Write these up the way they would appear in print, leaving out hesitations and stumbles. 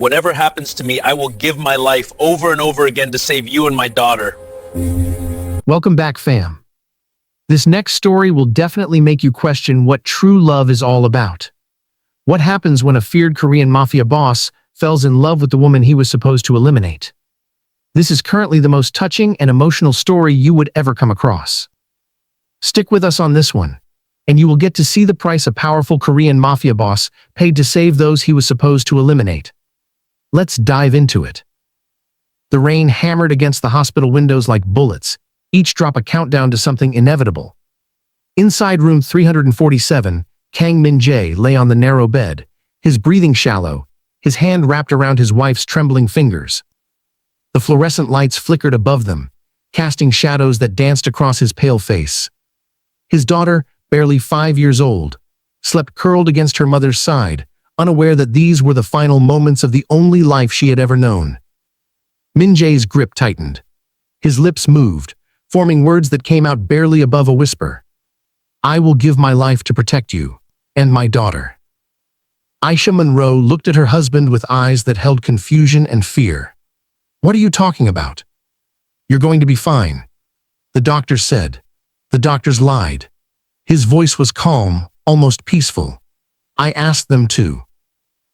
Whatever happens to me, I will give my life over and over again to save you and my daughter. Welcome back, fam. This next story will definitely make you question what true love is all about. What happens when a feared Korean mafia boss falls in love with the woman he was supposed to eliminate? This is currently the most touching and emotional story you would ever come across. Stick with us on this one, and you will get to see the price a powerful Korean mafia boss paid to save those he was supposed to eliminate. Let's dive into it. The rain hammered against the hospital windows like bullets, each drop a countdown to something inevitable. Inside room 347, Kang Min-Jae lay on the narrow bed, his breathing shallow, his hand wrapped around his wife's trembling fingers. The fluorescent lights flickered above them, casting shadows that danced across his pale face. His daughter, barely 5 years old, slept curled against her mother's side, unaware that these were the final moments of the only life she had ever known. Min-Jae's grip tightened. His lips moved, forming words that came out barely above a whisper. "I will give my life to protect you, and my daughter." Aisha Monroe looked at her husband with eyes that held confusion and fear. "What are you talking about?" "You're going to be fine," the doctor said. The doctors lied. His voice was calm, almost peaceful. "I asked them to."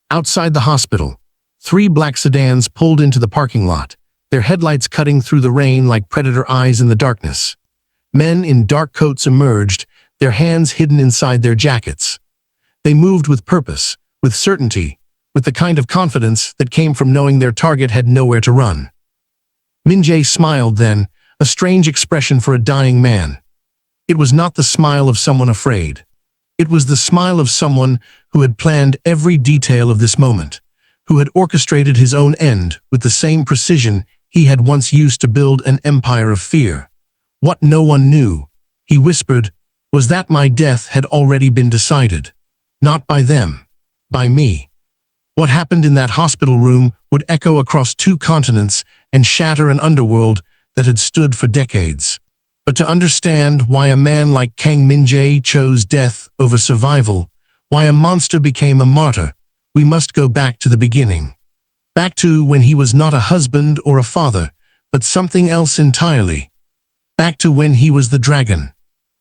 Outside the hospital, 3 black sedans pulled into the parking lot, their headlights cutting through the rain like predator eyes in the darkness. Men in dark coats emerged, their hands hidden inside their jackets. They moved with purpose, with certainty, with the kind of confidence that came from knowing their target had nowhere to run. Min-Jae smiled then, a strange expression for a dying man. It was not the smile of someone afraid. It was the smile of someone who had planned every detail of this moment, who had orchestrated his own end with the same precision he had once used to build an empire of fear. What no one knew, he whispered, was that my death had already been decided. Not by them, by me. What happened in that hospital room would echo across 2 continents and shatter an underworld that had stood for decades. But to understand why a man like Kang Min-Jae chose death over survival, why a monster became a martyr, we must go back to the beginning. Back to when he was not a husband or a father, but something else entirely. Back to when he was the dragon.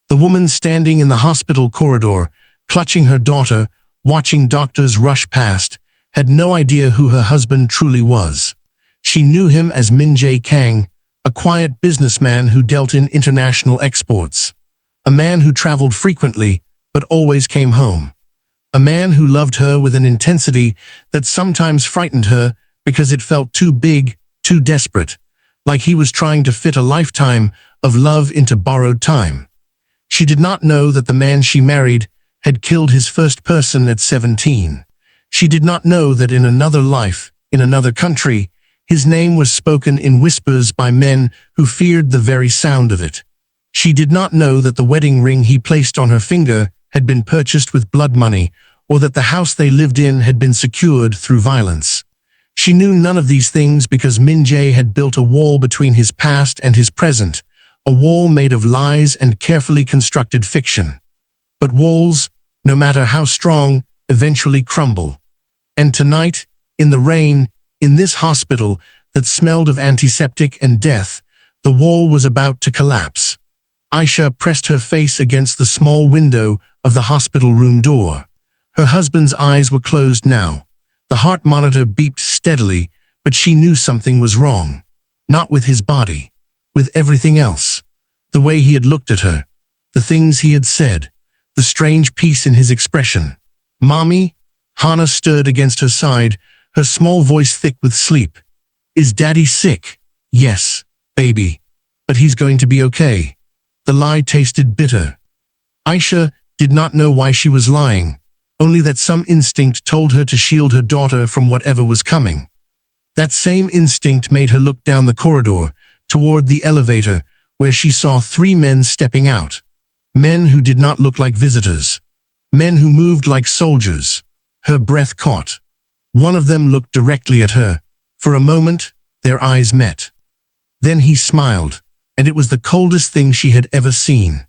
The woman standing in the hospital corridor, clutching her daughter, watching doctors rush past, had no idea who her husband truly was. She knew him as Min-Jae Kang, a quiet businessman who dealt in international exports. A man who traveled frequently, but always came home. A man who loved her with an intensity that sometimes frightened her because it felt too big, too desperate, like he was trying to fit a lifetime of love into borrowed time. She did not know that the man she married had killed his first person at 17. She did not know that in another life, in another country, his name was spoken in whispers by men who feared the very sound of it. She did not know that the wedding ring he placed on her finger had been purchased with blood money, or that the house they lived in had been secured through violence. She knew none of these things because Min-Jae had built a wall between his past and his present, a wall made of lies and carefully constructed fiction. But walls, no matter how strong, eventually crumble. And tonight, in the rain, in this hospital that smelled of antiseptic and death, the wall was about to collapse. Aisha pressed her face against the small window of the hospital room door. Her husband's eyes were closed now. The heart monitor beeped steadily, but she knew something was wrong. Not with his body, with everything else. The way he had looked at her, the things he had said, the strange peace in his expression. "Mommy?" Hana stirred against her side, her small voice thick with sleep. "Is Daddy sick?" "Yes, baby. But he's going to be okay." The lie tasted bitter. Aisha did not know why she was lying, only that some instinct told her to shield her daughter from whatever was coming. That same instinct made her look down the corridor, toward the elevator, where she saw 3 men stepping out. Men who did not look like visitors. Men who moved like soldiers. Her breath caught. One of them looked directly at her. For a moment, their eyes met. Then he smiled, and it was the coldest thing she had ever seen.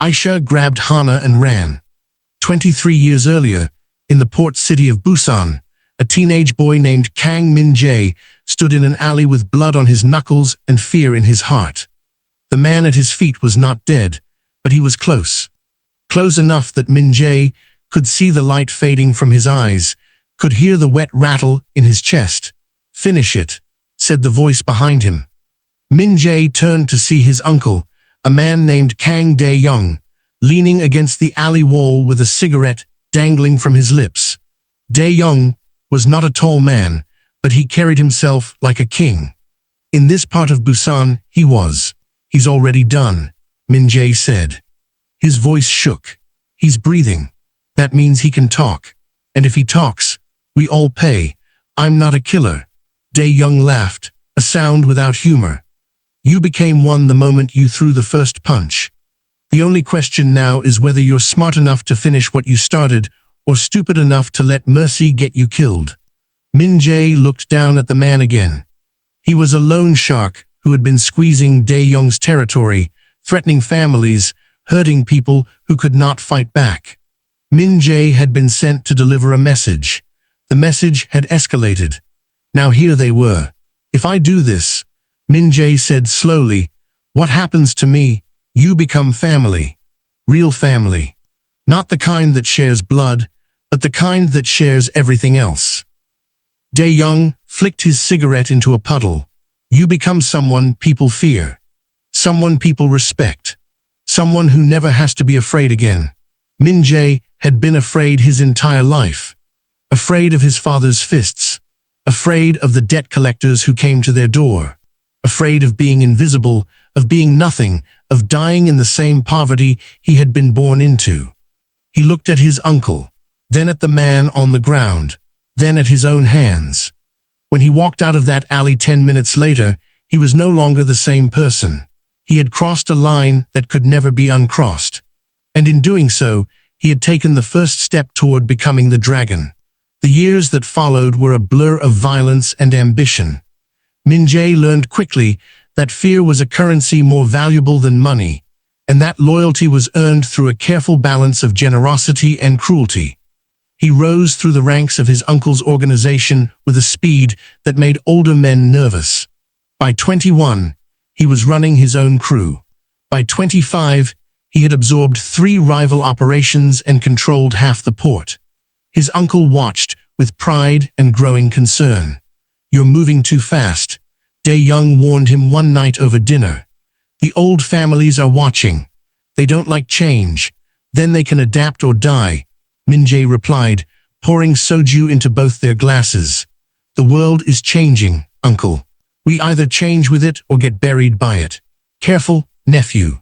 Aisha grabbed Hana and ran. 23 years earlier, in the port city of Busan, A teenage boy named Kang Min-Jae stood in an alley with blood on his knuckles and fear in his heart. The man at his feet was not dead, but he was close. Close enough that Min-Jae could see the light fading from his eyes, could hear the wet rattle in his chest. "Finish it," said the voice behind him. Min-Jae turned to see his uncle, a man named Kang Dae-young, leaning against the alley wall with a cigarette dangling from his lips. Dae-young was not a tall man, but he carried himself like a king. In this part of Busan, he was. "He's already done," Min-Jae said. His voice shook. "He's breathing. That means he can talk. And if he talks, we all pay. I'm not a killer." Dae-young laughed, a sound without humor. "You became one the moment you threw the first punch. The only question now is whether you're smart enough to finish what you started, or stupid enough to let mercy get you killed." Min-Jae looked down at the man again. He was a loan shark who had been squeezing Dae-young's territory, threatening families, hurting people who could not fight back. Min-Jae had been sent to deliver a message. The message had escalated. Now here they were. "If I do this," Min-Jae said slowly, "what happens to me? You become family. Real family. Not the kind that shares blood, but the kind that shares everything else." Dae-young flicked his cigarette into a puddle. "You become someone people fear. Someone people respect. Someone who never has to be afraid again." Min-Jae had been afraid his entire life. Afraid of his father's fists. Afraid of the debt collectors who came to their door. Afraid of being invisible, of being nothing, of dying in the same poverty he had been born into. He looked at his uncle, then at the man on the ground, then at his own hands. When he walked out of that alley 10 minutes later, he was no longer the same person. He had crossed a line that could never be uncrossed. And in doing so, he had taken the first step toward becoming the dragon. The years that followed were a blur of violence and ambition. Min-Jae learned quickly that fear was a currency more valuable than money, and that loyalty was earned through a careful balance of generosity and cruelty. He rose through the ranks of his uncle's organization with a speed that made older men nervous. By 21, he was running his own crew. By 25, he had absorbed 3 rival operations and controlled half the port. His uncle watched with pride and growing concern. "You're moving too fast," Dae-young warned him one night over dinner. "The old families are watching. They don't like change. Then they can adapt or die," Min-Jae replied, pouring soju into both their glasses. "The world is changing, uncle. We either change with it or get buried by it. Careful, nephew.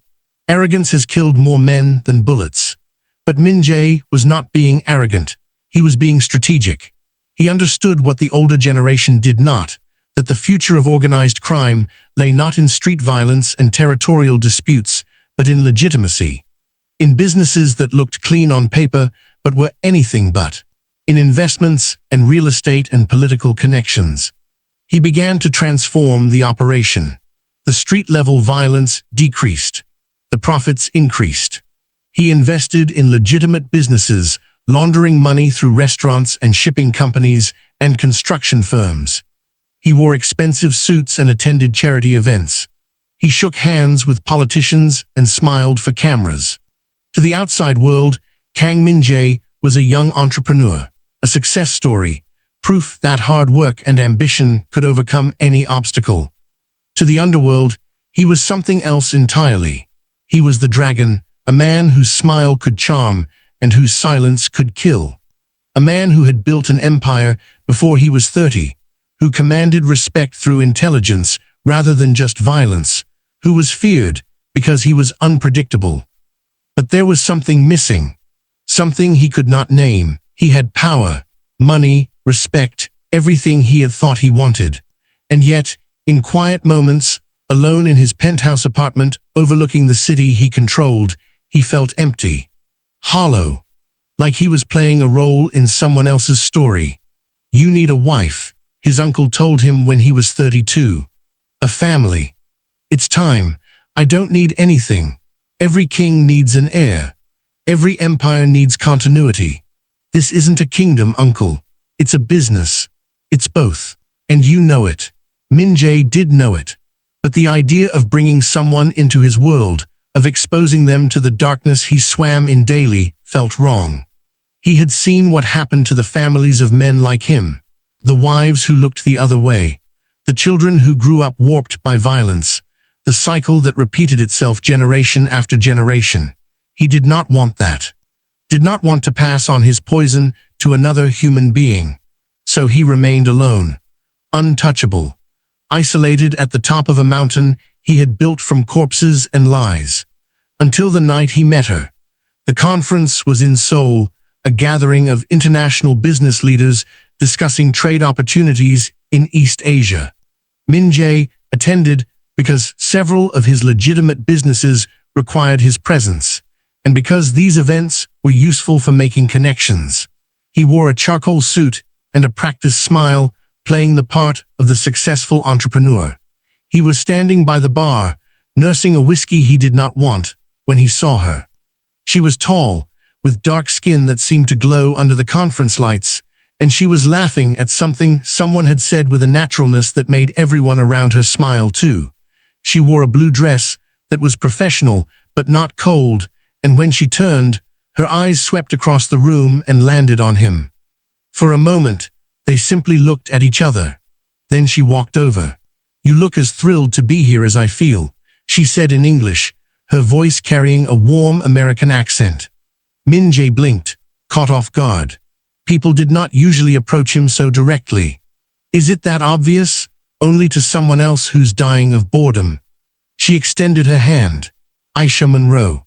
Arrogance has killed more men than bullets." But Min-Jae was not being arrogant. He was being strategic. He understood what the older generation did not, that the future of organized crime lay not in street violence and territorial disputes, but in legitimacy. In businesses that looked clean on paper, but were anything but. In investments and real estate and political connections. He began to transform the operation. The street-level violence decreased. The profits increased. He invested in legitimate businesses, laundering money through restaurants and shipping companies and construction firms. He wore expensive suits and attended charity events. He shook hands with politicians and smiled for cameras. To the outside world, Kang Min-Jae was a young entrepreneur, a success story, proof that hard work and ambition could overcome any obstacle. To the underworld, he was something else entirely. He was the dragon, a man whose smile could charm and whose silence could kill. A man who had built an empire before he was 30, who commanded respect through intelligence rather than just violence, who was feared because he was unpredictable. But there was something missing, something he could not name. He had power, money, respect, everything he had thought he wanted. And yet, in quiet moments, alone in his penthouse apartment overlooking the city he controlled, he felt empty, hollow, like he was playing a role in someone else's story. "You need a wife," his uncle told him when he was 32. "A family. It's time. I don't need anything. Every king needs an heir. Every empire needs continuity. This isn't a kingdom, uncle. It's a business. It's both. And you know it. Min-Jae did know it. But the idea of bringing someone into his world, of exposing them to the darkness he swam in daily, felt wrong. He had seen what happened to the families of men like him, the wives who looked the other way, the children who grew up warped by violence, the cycle that repeated itself generation after generation. He did not want that. Did not want to pass on his poison to another human being. So he remained alone, untouchable, isolated at the top of a mountain he had built from corpses and lies. Until the night he met her. The conference was in Seoul, a gathering of international business leaders discussing trade opportunities in East Asia. Min-Jae attended because several of his legitimate businesses required his presence, and because these events were useful for making connections. He wore a charcoal suit and a practiced smile, playing the part of the successful entrepreneur. He was standing by the bar, nursing a whiskey he did not want, when he saw her. She was tall, with dark skin that seemed to glow under the conference lights, and she was laughing at something someone had said with a naturalness that made everyone around her smile too. She wore a blue dress that was professional but not cold, and when she turned, her eyes swept across the room and landed on him. For a moment, they simply looked at each other. Then she walked over. "You look as thrilled to be here as I feel," she said in English, her voice carrying a warm American accent. Min-Jae blinked, caught off guard. People did not usually approach him so directly. Is it that obvious? Only to someone else who's dying of boredom. She extended her hand. "Aisha Monroe.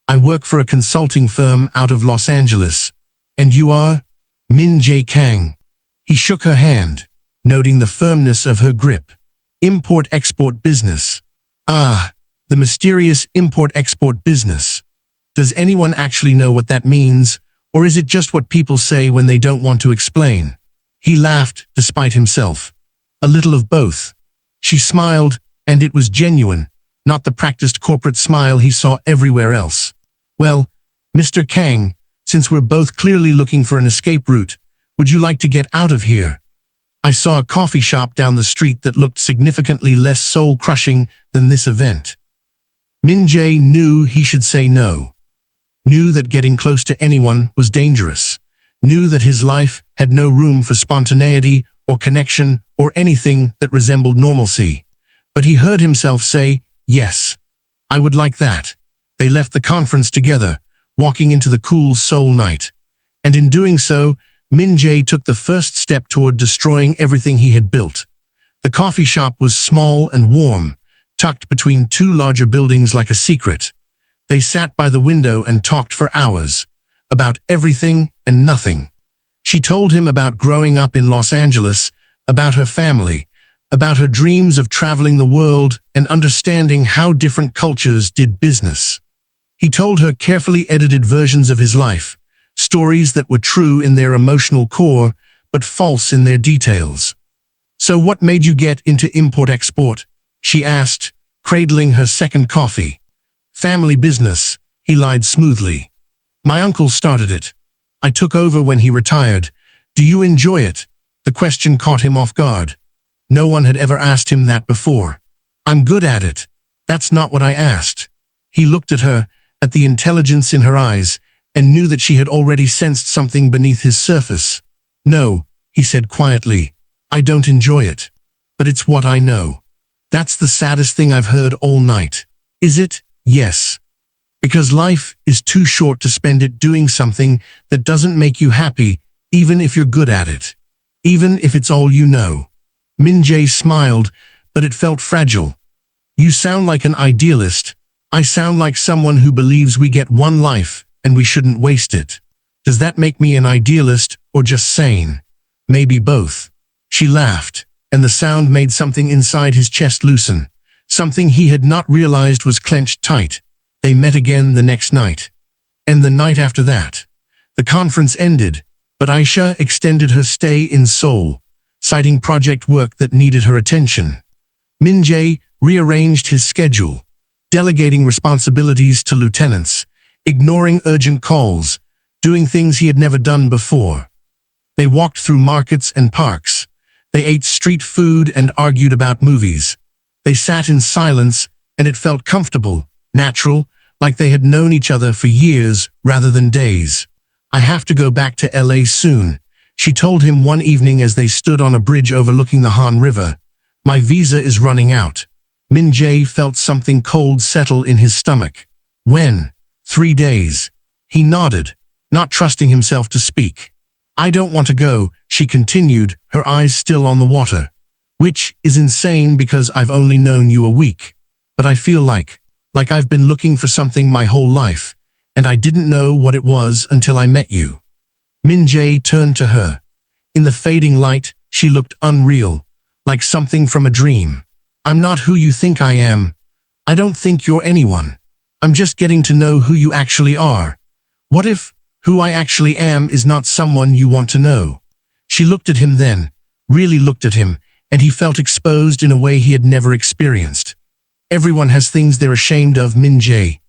I work for a consulting firm out of Los Angeles. And you are?" "Min-Jae Kang." He shook her hand, noting the firmness of her grip. "Import-export business." "Ah, the mysterious import-export business. Does anyone actually know what that means, or is it just what people say when they don't want to explain?" He laughed, despite himself. "A little of both." She smiled, and it was genuine, not the practiced corporate smile he saw everywhere else. "Well, Mr. Kang, since we're both clearly looking for an escape route, would you like to get out of here? I saw a coffee shop down the street that looked significantly less soul-crushing than this event." Min-Jae knew he should say no. Knew that getting close to anyone was dangerous. Knew that his life had no room for spontaneity or connection or anything that resembled normalcy. But he heard himself say, "Yes, I would like that." They left the conference together, walking into the cool Seoul night. And in doing so, Min-Jae took the first step toward destroying everything he had built. The coffee shop was small and warm, tucked between two larger buildings like a secret. They sat by the window and talked for hours, about everything and nothing. She told him about growing up in Los Angeles, about her family, about her dreams of traveling the world and understanding how different cultures did business. He told her carefully edited versions of his life, stories that were true in their emotional core, but false in their details. "So what made you get into import-export?" she asked, cradling her second coffee. "Family business," he lied smoothly. "My uncle started it. I took over when he retired. Do you enjoy it?" The question caught him off guard. No one had ever asked him that before. "I'm good at it." "That's not what I asked." He looked at her, at the intelligence in her eyes, and knew that she had already sensed something beneath his surface. "No," he said quietly, "I don't enjoy it. But it's what I know." "That's the saddest thing I've heard all night." "Is it?" "Yes. Because life is too short to spend it doing something that doesn't make you happy, even if you're good at it. Even if it's all you know." Min-Jae smiled, but it felt fragile. "You sound like an idealist. I sound like someone who believes we get one life and we shouldn't waste it. Does that make me an idealist or just sane?" "Maybe both." She laughed, and the sound made something inside his chest loosen, something he had not realized was clenched tight. They met again the next night. And the night after that. The conference ended, but Aisha extended her stay in Seoul, citing project work that needed her attention. Min-Jae rearranged his schedule, delegating responsibilities to lieutenants, ignoring urgent calls, doing things he had never done before. They walked through markets and parks. They ate street food and argued about movies. They sat in silence, and it felt comfortable, natural, like they had known each other for years rather than days. "I have to go back to LA soon," she told him one evening as they stood on a bridge overlooking the Han River. "My visa is running out." Min-Jae felt something cold settle in his stomach. "When?" "3 days." He nodded, not trusting himself to speak. "I don't want to go," she continued, her eyes still on the water. "Which is insane because I've only known you a week. But I feel like I've been looking for something my whole life, and I didn't know what it was until I met you." Min-Jae turned to her. In the fading light, she looked unreal, like something from a dream. "I'm not who you think I am. I don't think you're anyone. I'm just getting to know who you actually are. What if who I actually am is not someone you want to know?" She looked at him then, really looked at him, and he felt exposed in a way he had never experienced. Everyone has things they're ashamed of, Min-Jae.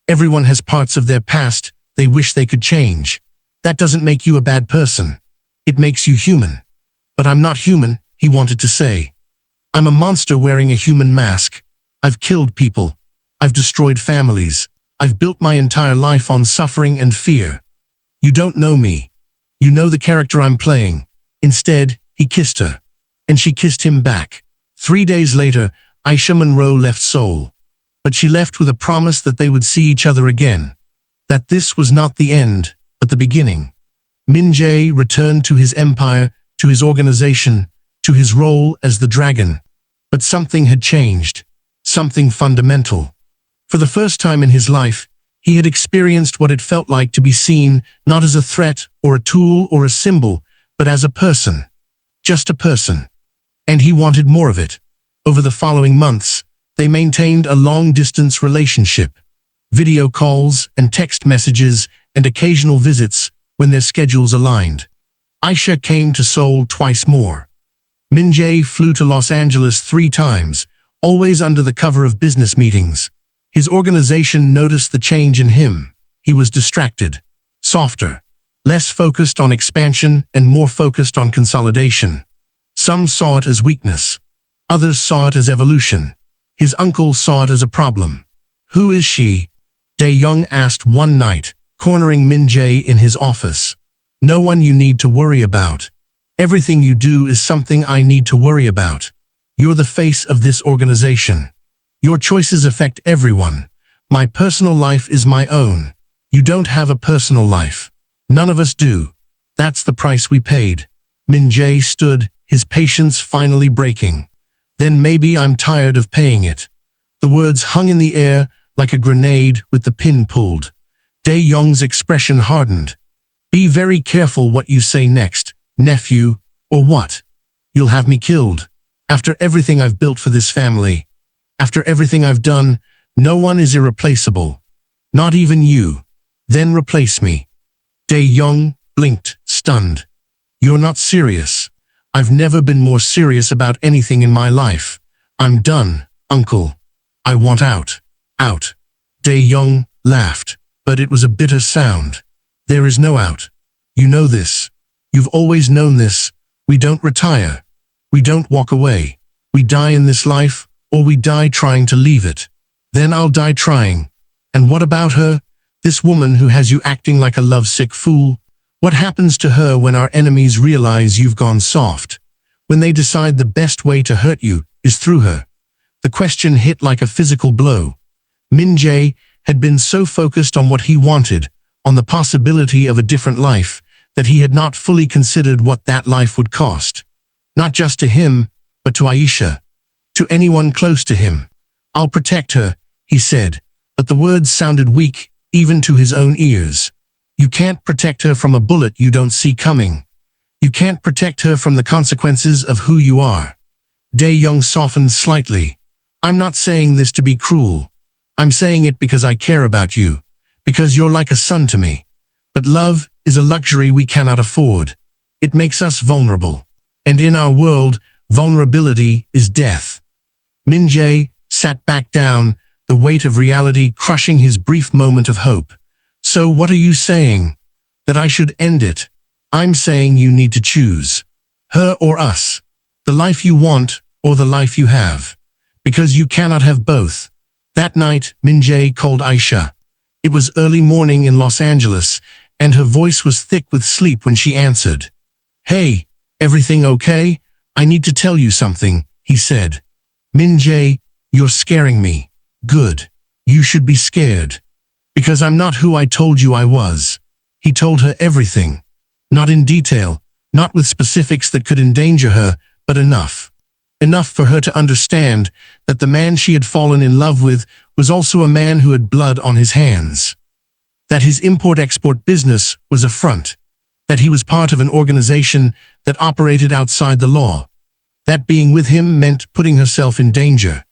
Everyone has parts of their past they wish they could change. That doesn't make you a bad person. It makes you human. "But I'm not human," he wanted to say. "I'm a monster wearing a human mask. I've killed people. I've destroyed families. I've built my entire life on suffering and fear. You don't know me. You know the character I'm playing." Instead, he kissed her. And she kissed him back. 3 days later, Aisha Monroe left Seoul. But she left with a promise that they would see each other again. That this was not the end, but the beginning. Min-Jae returned to his empire, to his organization, to his role as the dragon. But something had changed. Something fundamental. For the first time in his life, he had experienced what it felt like to be seen, not as a threat or a tool or a symbol, but as a person. Just a person. And he wanted more of it. Over the following months, they maintained a long-distance relationship. Video calls and text messages and occasional visits when their schedules aligned. Aisha came to Seoul twice more. Min-Jae flew to Los Angeles 3 times, always under the cover of business meetings. His organization noticed the change in him. He was distracted, softer, less focused on expansion and more focused on consolidation. Some saw it as weakness. Others saw it as evolution. His uncle saw it as a problem. "Who is she?" Dae-young asked one night, cornering Min-Jae in his office. "No one you need to worry about. Everything you do is something I need to worry about. You're the face of this organization. Your choices affect everyone. My personal life is my own. You don't have a personal life. None of us do. That's the price we paid." Min-Jae stood, his patience finally breaking. "Then maybe I'm tired of paying it." The words hung in the air like a grenade with the pin pulled. Dae-young's expression hardened. "Be very careful what you say next, nephew, or what? You'll have me killed. After everything I've built for this family, after everything I've done, no one is irreplaceable. Not even you. Then replace me." Dae-young blinked, stunned. "You're not serious." "I've never been more serious about anything in my life. I'm done, uncle. I want out. Out." Dae-young laughed, but it was a bitter sound. "There is no out. You know this. You've always known this. We don't retire. We don't walk away. We die in this life, or we die trying to leave it. Then I'll die trying. And what about her? This woman who has you acting like a lovesick fool? What happens to her when our enemies realize you've gone soft? When they decide the best way to hurt you is through her?" The question hit like a physical blow. Min-Jae had been so focused on what he wanted, on the possibility of a different life, that he had not fully considered what that life would cost. Not just to him, but to Aisha. To anyone close to him. "I'll protect her," he said, but the words sounded weak, even to his own ears. You can't protect her from a bullet you don't see coming. You can't protect her from the consequences of who you are. Dae-young softened slightly. "I'm not saying this to be cruel. I'm saying it because I care about you, because you're like a son to me. But love is a luxury we cannot afford. It makes us vulnerable. And in our world, vulnerability is death." Min-Jae sat back down, the weight of reality crushing his brief moment of hope. "So what are you saying? That I should end it?" I'm saying you need to choose. Her or us. The life you want or the life you have. Because you cannot have both. That night, Min-Jae called Aisha. It was early morning in Los Angeles, and her voice was thick with sleep when she answered. Hey, everything okay? I need to tell you something, he said. Min-Jae, you're scaring me. Good. You should be scared. Because I'm not who I told you I was. He told her everything. Not in detail, not with specifics that could endanger her, but enough. Enough for her to understand that the man she had fallen in love with was also a man who had blood on his hands. That his import-export business was a front. That he was part of an organization that operated outside the law. That being with him meant putting herself in danger.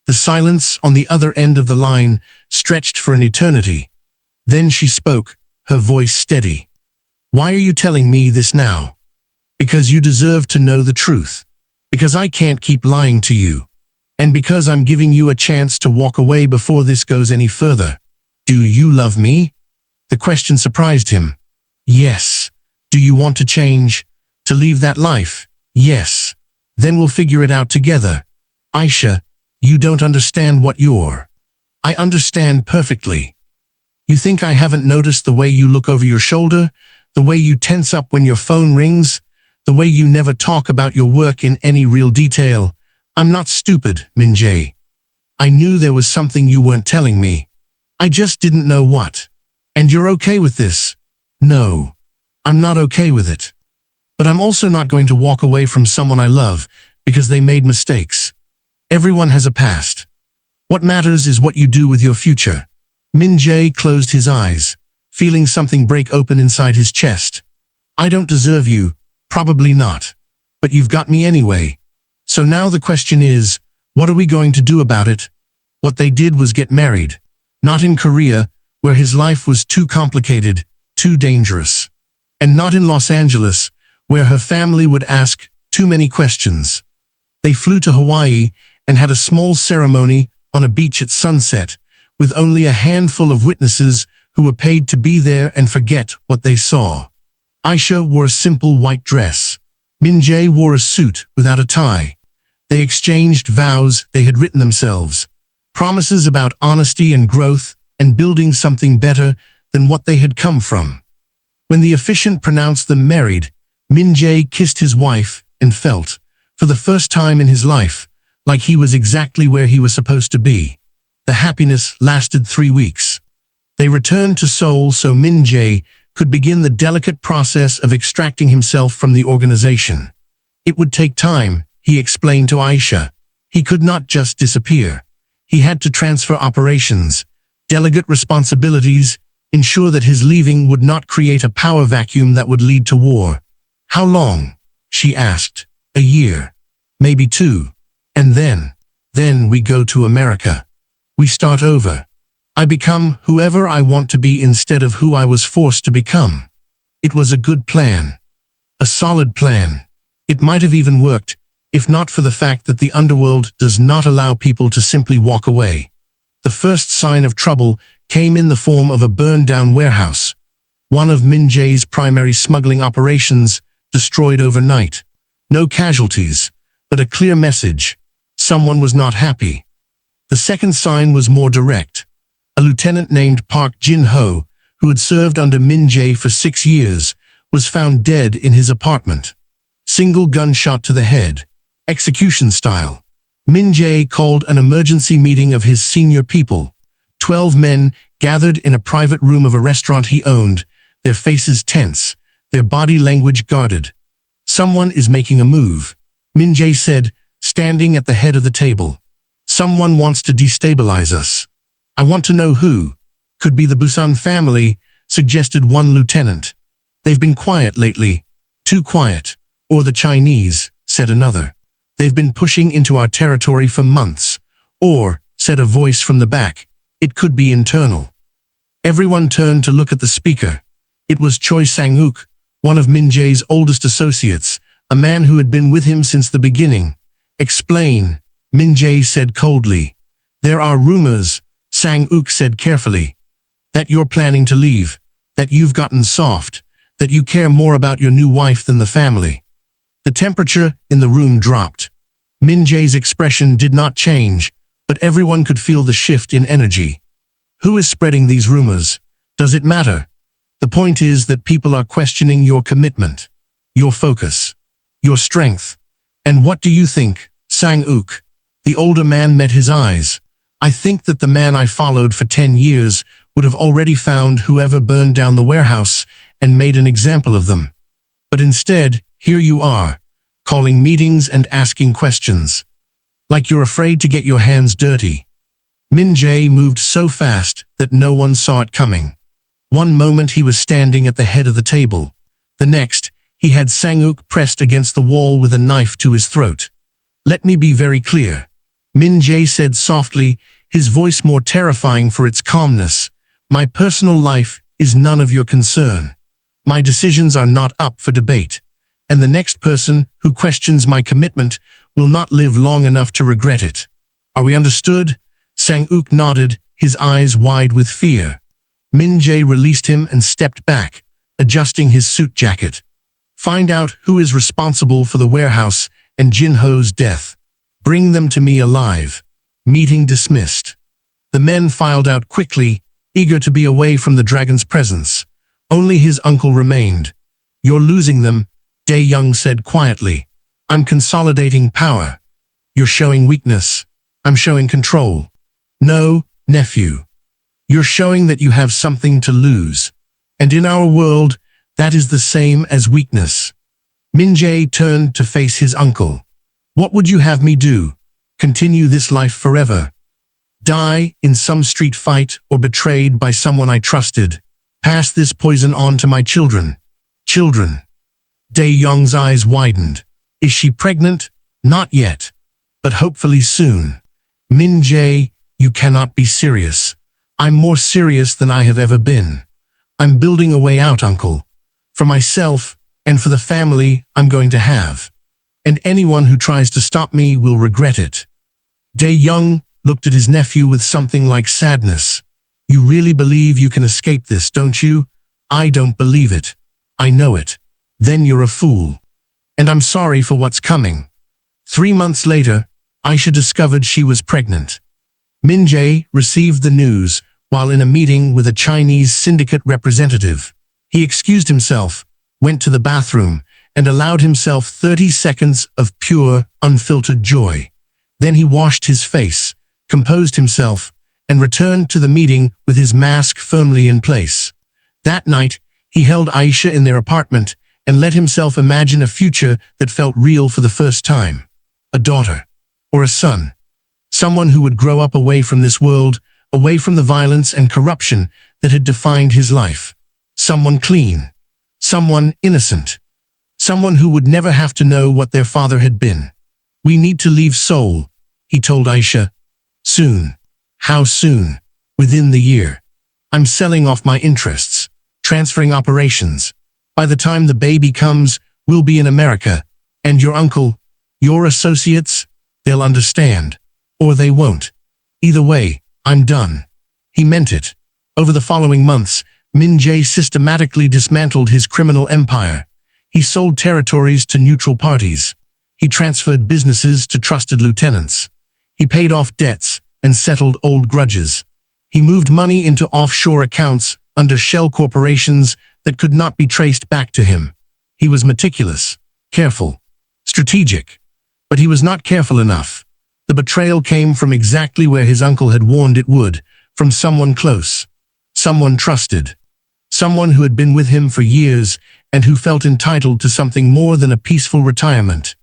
The silence on the other end of the line stretched for an eternity. Then she spoke, her voice steady. Why are you telling me this now? Because you deserve to know the truth. Because I can't keep lying to you. And because I'm giving you a chance to walk away before this goes any further. Do you love me? The question surprised him. Yes. Do you want to change? To leave that life? Yes. Then we'll figure it out together. Aisha, you don't understand what you're. I understand perfectly. You think I haven't noticed the way you look over your shoulder? The way you tense up when your phone rings? The way you never talk about your work in any real detail? I'm not stupid, Min-Jae. I knew there was something you weren't telling me. I just didn't know what. And you're okay with this? No. I'm not okay with it. But I'm also not going to walk away from someone I love because they made mistakes. Everyone has a past. What matters is what you do with your future. Min-Jae closed his eyes, feeling something break open inside his chest. I don't deserve you. Probably not. But you've got me anyway. So now the question is, what are we going to do about it? What they did was get married. Not in Korea, where his life was too complicated, too dangerous. And not in Los Angeles, where her family would ask too many questions. They flew to Hawaii and had a small ceremony on a beach at sunset, with only a handful of witnesses who were paid to be there and forget what they saw. Aisha wore a simple white dress. Min-Jae wore a suit without a tie. They exchanged vows they had written themselves. Promises about honesty and growth and building something better than what they had come from. When the officiant pronounced them married, Min-Jae kissed his wife and felt, for the first time in his life, like he was exactly where he was supposed to be. The happiness lasted 3 weeks. They returned to Seoul so Min-Jae could begin the delicate process of extracting himself from the organization. It would take time, he explained to Aisha. He could not just disappear. He had to transfer operations, delegate responsibilities, ensure that his leaving would not create a power vacuum that would lead to war. How long? She asked. A year. Maybe 2. And then we go to America. We start over. I become whoever I want to be instead of who I was forced to become. It was a good plan. A solid plan. It might have even worked, if not for the fact that the underworld does not allow people to simply walk away. The first sign of trouble came in the form of a burned-down warehouse. One of Min-Jae's primary smuggling operations destroyed overnight. No casualties, but a clear message. Someone was not happy. The second sign was more direct. A lieutenant named Park Jin-ho, who had served under Min-Jae for 6 years, was found dead in his apartment. Single gunshot to the head. Execution style. Min-Jae called an emergency meeting of his senior people. 12 men gathered in a private room of a restaurant he owned, their faces tense, their body language guarded. Someone is making a move, Min-Jae said, standing at the head of the table. Someone wants to destabilize us. I want to know who. Could be the Busan family, suggested one lieutenant. They've been quiet lately. Too quiet. Or the Chinese, said another. They've been pushing into our territory for months. Or, said a voice from the back, it could be internal. Everyone turned to look at the speaker. It was Choi Sang-uk, one of Min-Jae's oldest associates, a man who had been with him since the beginning. Explain, Min-Jae said coldly. There are rumors, Sang-uk said carefully, that you're planning to leave, that you've gotten soft, that you care more about your new wife than the family. The temperature in the room dropped. Min-Jae's expression did not change, but everyone could feel the shift in energy. Who is spreading these rumors? Does it matter? The point is that people are questioning your commitment, your focus, your strength. And what do you think, Sang-uk? The older man met his eyes. I think that the man I followed for 10 years would have already found whoever burned down the warehouse and made an example of them. But instead, here you are, calling meetings and asking questions. Like you're afraid to get your hands dirty. Min-Jae moved so fast that no one saw it coming. One moment he was standing at the head of the table. The next, he had Sang-uk pressed against the wall with a knife to his throat. Let me be very clear. Min-Jae said softly, his voice more terrifying for its calmness. My personal life is none of your concern. My decisions are not up for debate. And the next person who questions my commitment will not live long enough to regret it. Are we understood? Sang-uk nodded, his eyes wide with fear. Min-Jae released him and stepped back, adjusting his suit jacket. Find out who is responsible for the warehouse and Jin-ho's death. Bring them to me alive. Meeting dismissed. The men filed out quickly, eager to be away from the dragon's presence. Only his uncle remained. You're losing them, Dae-young said quietly. I'm consolidating power. You're showing weakness. I'm showing control. No, nephew. You're showing that you have something to lose. And in our world, that is the same as weakness. Min-Jae turned to face his uncle. What would you have me do? Continue this life forever? Die in some street fight or betrayed by someone I trusted? Pass this poison on to my children? Children. Dae-young's eyes widened. Is she pregnant? Not yet. But hopefully soon. Min-Jae, you cannot be serious. I'm more serious than I have ever been. I'm building a way out, uncle. For myself, and for the family I'm going to have. And anyone who tries to stop me will regret it. Dae-young looked at his nephew with something like sadness. You really believe you can escape this, don't you? I don't believe it. I know it. Then you're a fool. And I'm sorry for what's coming. 3 months later, Aisha discovered she was pregnant. Min-Jae received the news while in a meeting with a Chinese syndicate representative. He excused himself, went to the bathroom, and allowed himself 30 seconds of pure, unfiltered joy. Then he washed his face, composed himself, and returned to the meeting with his mask firmly in place. That night, he held Aisha in their apartment and let himself imagine a future that felt real for the first time. A daughter. Or a son. Someone who would grow up away from this world, away from the violence and corruption that had defined his life. Someone clean. Someone innocent. Someone who would never have to know what their father had been. We need to leave Seoul, he told Aisha. Soon. How soon? Within the year. I'm selling off my interests, transferring operations. By the time the baby comes, we'll be in America. And your uncle, your associates, they'll understand. Or they won't. Either way, I'm done. He meant it. Over the following months, Min-Jae systematically dismantled his criminal empire. He sold territories to neutral parties. He transferred businesses to trusted lieutenants. He paid off debts and settled old grudges. He moved money into offshore accounts under shell corporations that could not be traced back to him. He was meticulous, careful, strategic. But he was not careful enough. The betrayal came from exactly where his uncle had warned it would, from someone close, someone trusted, someone who had been with him for years and who felt entitled to something more than a peaceful retirement.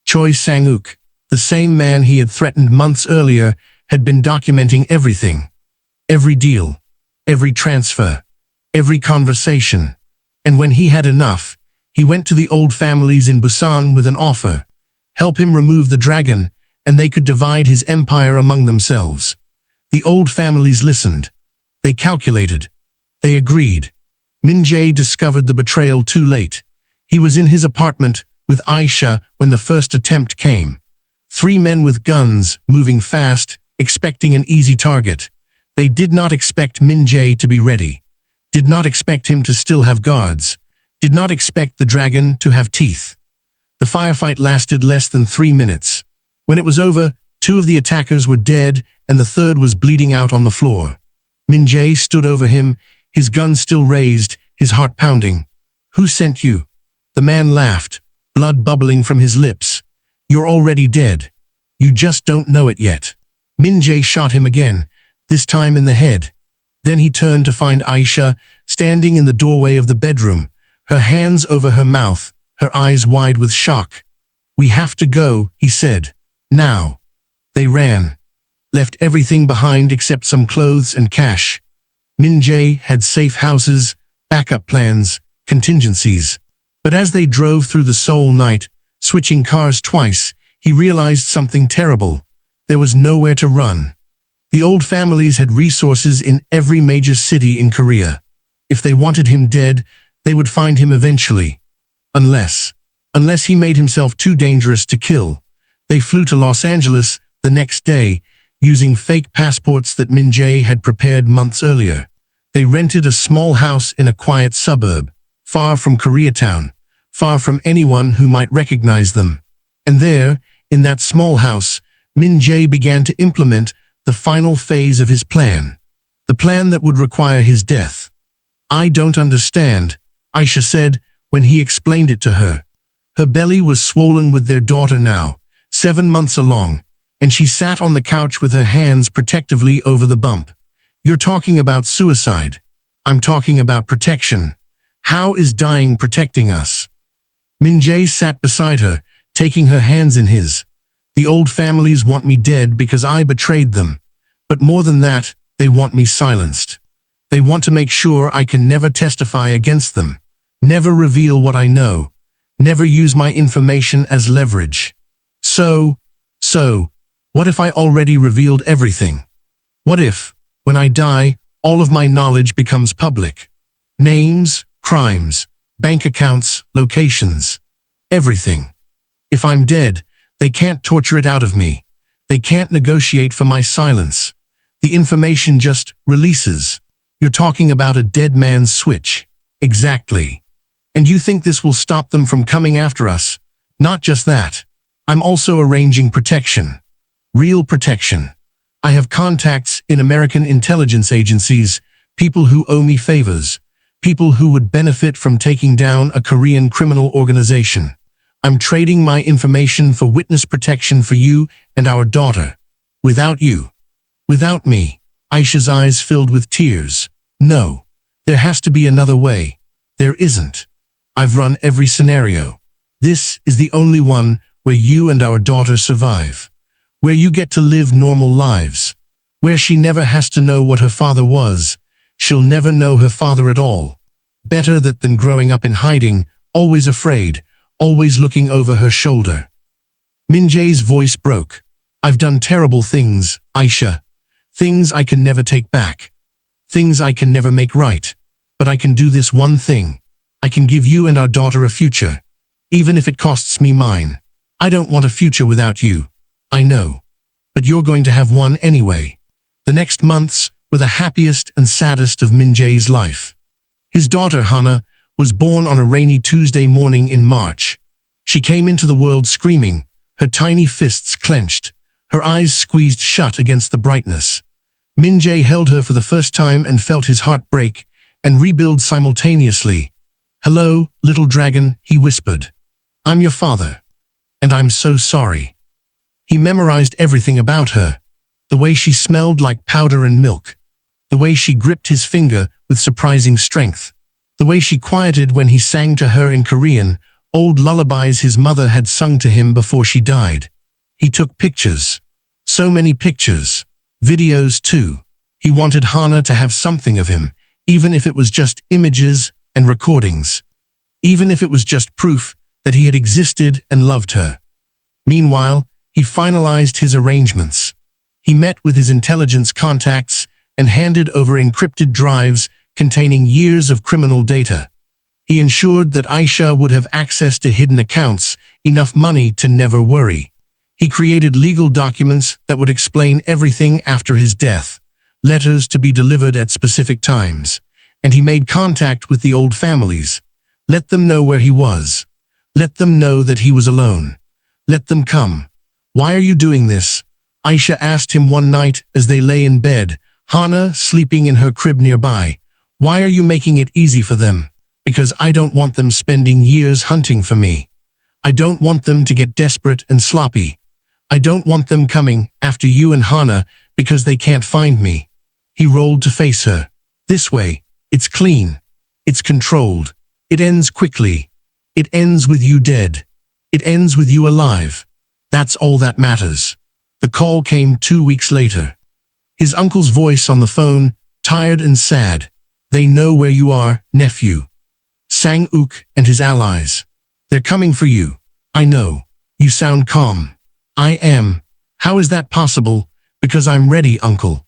Choi Sang-uk, the same man he had threatened months earlier, had been documenting everything. Every deal, every transfer, every conversation. And when he had enough, he went to the old families in Busan with an offer. Help him remove the dragon, and they could divide his empire among themselves. The old families listened. They calculated. They agreed. Min-Jae discovered the betrayal too late. He was in his apartment with Aisha when the first attempt came. 3 men with guns, moving fast, expecting an easy target. They did not expect Min-Jae to be ready. Did not expect him to still have guards. did not expect the dragon to have teeth. The firefight lasted less than 3 minutes. When it was over, 2 of the attackers were dead and the third was bleeding out on the floor. Min-Jae stood over him, his gun still raised, his heart pounding. "Who sent you?" The man laughed, blood bubbling from his lips. "You're already dead. You just don't know it yet." Min-Jae shot him again, this time in the head. Then he turned to find Aisha standing in the doorway of the bedroom, her hands over her mouth, her eyes wide with shock. "We have to go," he said. "Now." They ran, left everything behind except some clothes and cash. Min-Jae had safe houses, backup plans, contingencies. But as they drove through the Seoul night, switching cars twice, he realized something terrible. There was nowhere to run. The old families had resources in every major city in Korea. If they wanted him dead, they would find him eventually. Unless he made himself too dangerous to kill. They flew to Los Angeles the next day, using fake passports that Min-Jae had prepared months earlier. They rented a small house in a quiet suburb, far from Koreatown, far from anyone who might recognize them. And there, in that small house, Min-Jae began to implement the final phase of his plan. The plan that would require his death. "I don't understand," Aisha said when he explained it to her. Her belly was swollen with their daughter now, 7 months along, and she sat on the couch with her hands protectively over the bump. "You're talking about suicide. I'm talking about protection. How is dying protecting us?" Min-Jae sat beside her, taking her hands in his. "The old families want me dead because I betrayed them. But more than that, they want me silenced. They want to make sure I can never testify against them, never reveal what I know, never use my information as leverage. So, what if I already revealed everything? What if, when I die, all of my knowledge becomes public? Names, crimes, bank accounts, locations, everything. If I'm dead, they can't torture it out of me. They can't negotiate for my silence. The information just releases. You're talking about a dead man's switch." "Exactly. And you think this will stop them from coming after us? Not just that. I'm also arranging protection. Real protection. I have contacts in American intelligence agencies, people who owe me favors, people who would benefit from taking down a Korean criminal organization. I'm trading my information for witness protection for you and our daughter. Without you. Without me." Aisha's eyes filled with tears. "No. There has to be another way. There isn't. I've run every scenario. This is the only one where you and our daughter survive. Where you get to live normal lives. Where she never has to know what her father was. She'll never know her father at all. Better that than growing up in hiding, always afraid, always looking over her shoulder." Min-Jae's voice broke. "I've done terrible things, Aisha. Things I can never take back. Things I can never make right. But I can do this one thing. I can give you and our daughter a future. Even if it costs me mine. I don't want a future without you. I know. But you're going to have one anyway." The next months were the happiest and saddest of Min-Jae's life. His daughter Hana was born on a rainy Tuesday morning in March. She came into the world screaming, her tiny fists clenched, her eyes squeezed shut against the brightness. Min-Jae held her for the first time and felt his heart break and rebuild simultaneously. "Hello, little dragon," he whispered. "I'm your father. And I'm so sorry." He memorized everything about her. The way she smelled like powder and milk. The way she gripped his finger with surprising strength. The way she quieted when he sang to her in Korean, old lullabies his mother had sung to him before she died. He took pictures. So many pictures. Videos too. He wanted Hana to have something of him, even if it was just images and recordings. Even if it was just proof that he had existed and loved her. Meanwhile, he finalized his arrangements. He met with his intelligence contacts and handed over encrypted drives containing years of criminal data. He ensured that Aisha would have access to hidden accounts, enough money to never worry. He created legal documents that would explain everything after his death, letters to be delivered at specific times, and he made contact with the old families, Let them know where he was. Let them know that he was alone. Let them come. Why are you doing this? Aisha asked him one night as they lay in bed, Hana sleeping in her crib nearby. Why are you making it easy for them? Because I don't want them spending years hunting for me. I don't want them to get desperate and sloppy. I don't want them coming after you and Hana because they can't find me. He rolled to face her. This way. It's clean. It's controlled. It ends quickly. It ends with you dead. It ends with you alive. That's all that matters. The call came 2 weeks later. His uncle's voice on the phone, tired and sad. They know where you are, nephew. Sang-uk and his allies. They're coming for you. I know. You sound calm. I am. How is that possible? Because I'm ready, uncle.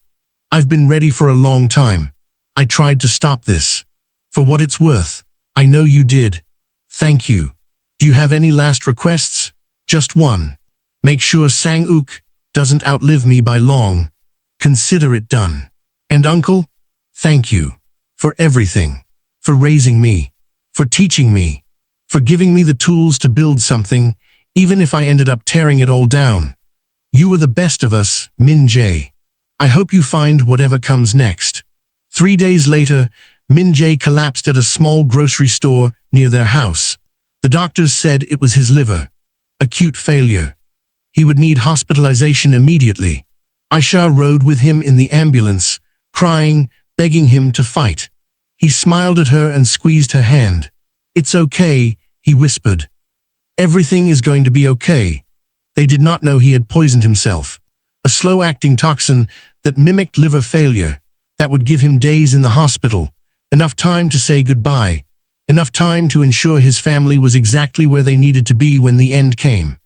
I've been ready for a long time. I tried to stop this. For what it's worth. I know you did. Thank you. Do you have any last requests? Just one. Make sure Sang-uk doesn't outlive me by long. Consider it done. And uncle, thank you. For everything. For raising me. For teaching me. For giving me the tools to build something, even if I ended up tearing it all down. You were the best of us, Min-Jae. I hope you find whatever comes next. 3 days later, Min-Jae collapsed at a small grocery store near their house. The doctors said it was his liver. Acute failure. He would need hospitalization immediately. Aisha rode with him in the ambulance, crying, begging him to fight. He smiled at her and squeezed her hand. It's okay, he whispered. Everything is going to be okay. They did not know he had poisoned himself. A slow-acting toxin that mimicked liver failure, that would give him days in the hospital, enough time to say goodbye, enough time to ensure his family was exactly where they needed to be when the end came.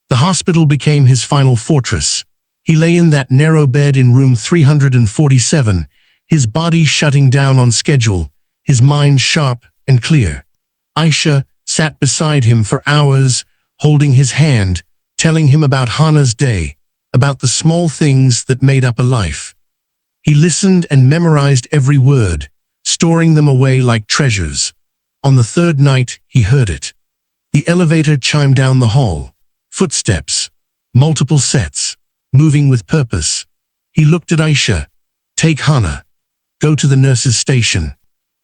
The hospital became his final fortress. He lay in that narrow bed in room 347, his body shutting down on schedule, his mind sharp and clear. Aisha sat beside him for hours, holding his hand, telling him about Hana's day, about the small things that made up a life. He listened and memorized every word, storing them away like treasures. On the third night, he heard it. The elevator chimed down the hall. Footsteps. Multiple sets. Moving with purpose. He looked at Aisha. Take Hana. Go to the nurse's station.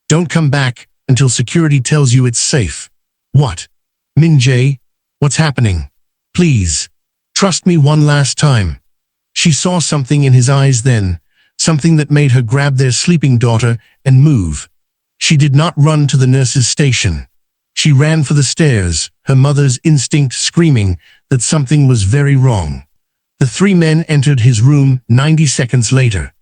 Don't come back until security tells you it's safe. What? Min-Jae? What's happening? Please. Trust me one last time. She saw something in his eyes then, something that made her grab their sleeping daughter and move. She did not run to the nurse's station. She ran for the stairs, her mother's instinct screaming that something was very wrong. The 3 men entered his room 90 seconds later.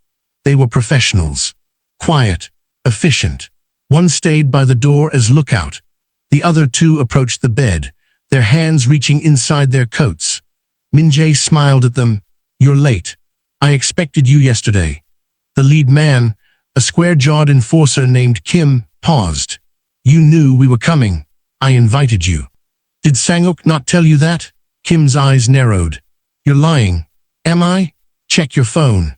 They were professionals. Quiet, efficient. One stayed by the door as lookout. The other 2 approached the bed, their hands reaching inside their coats. Min-Jae smiled at them. You're late. I expected you yesterday. The lead man, a square-jawed enforcer named Kim, paused. You knew we were coming. I invited you. Did Sang-uk not tell you that? Kim's eyes narrowed. You're lying. Am I? Check your phone.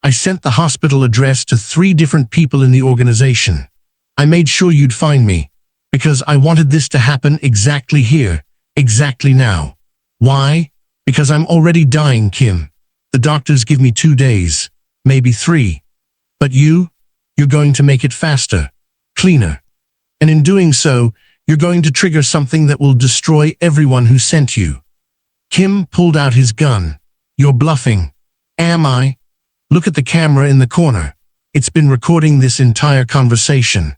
I sent the hospital address to 3 different people in the organization. I made sure you'd find me, because I wanted this to happen exactly here, exactly now. Why? Because I'm already dying, Kim. The doctors give me 2 days, maybe 3. But you're going to make it faster, cleaner. And in doing so, you're going to trigger something that will destroy everyone who sent you. Kim pulled out his gun. You're bluffing. Am I? Look at the camera in the corner. It's been recording this entire conversation.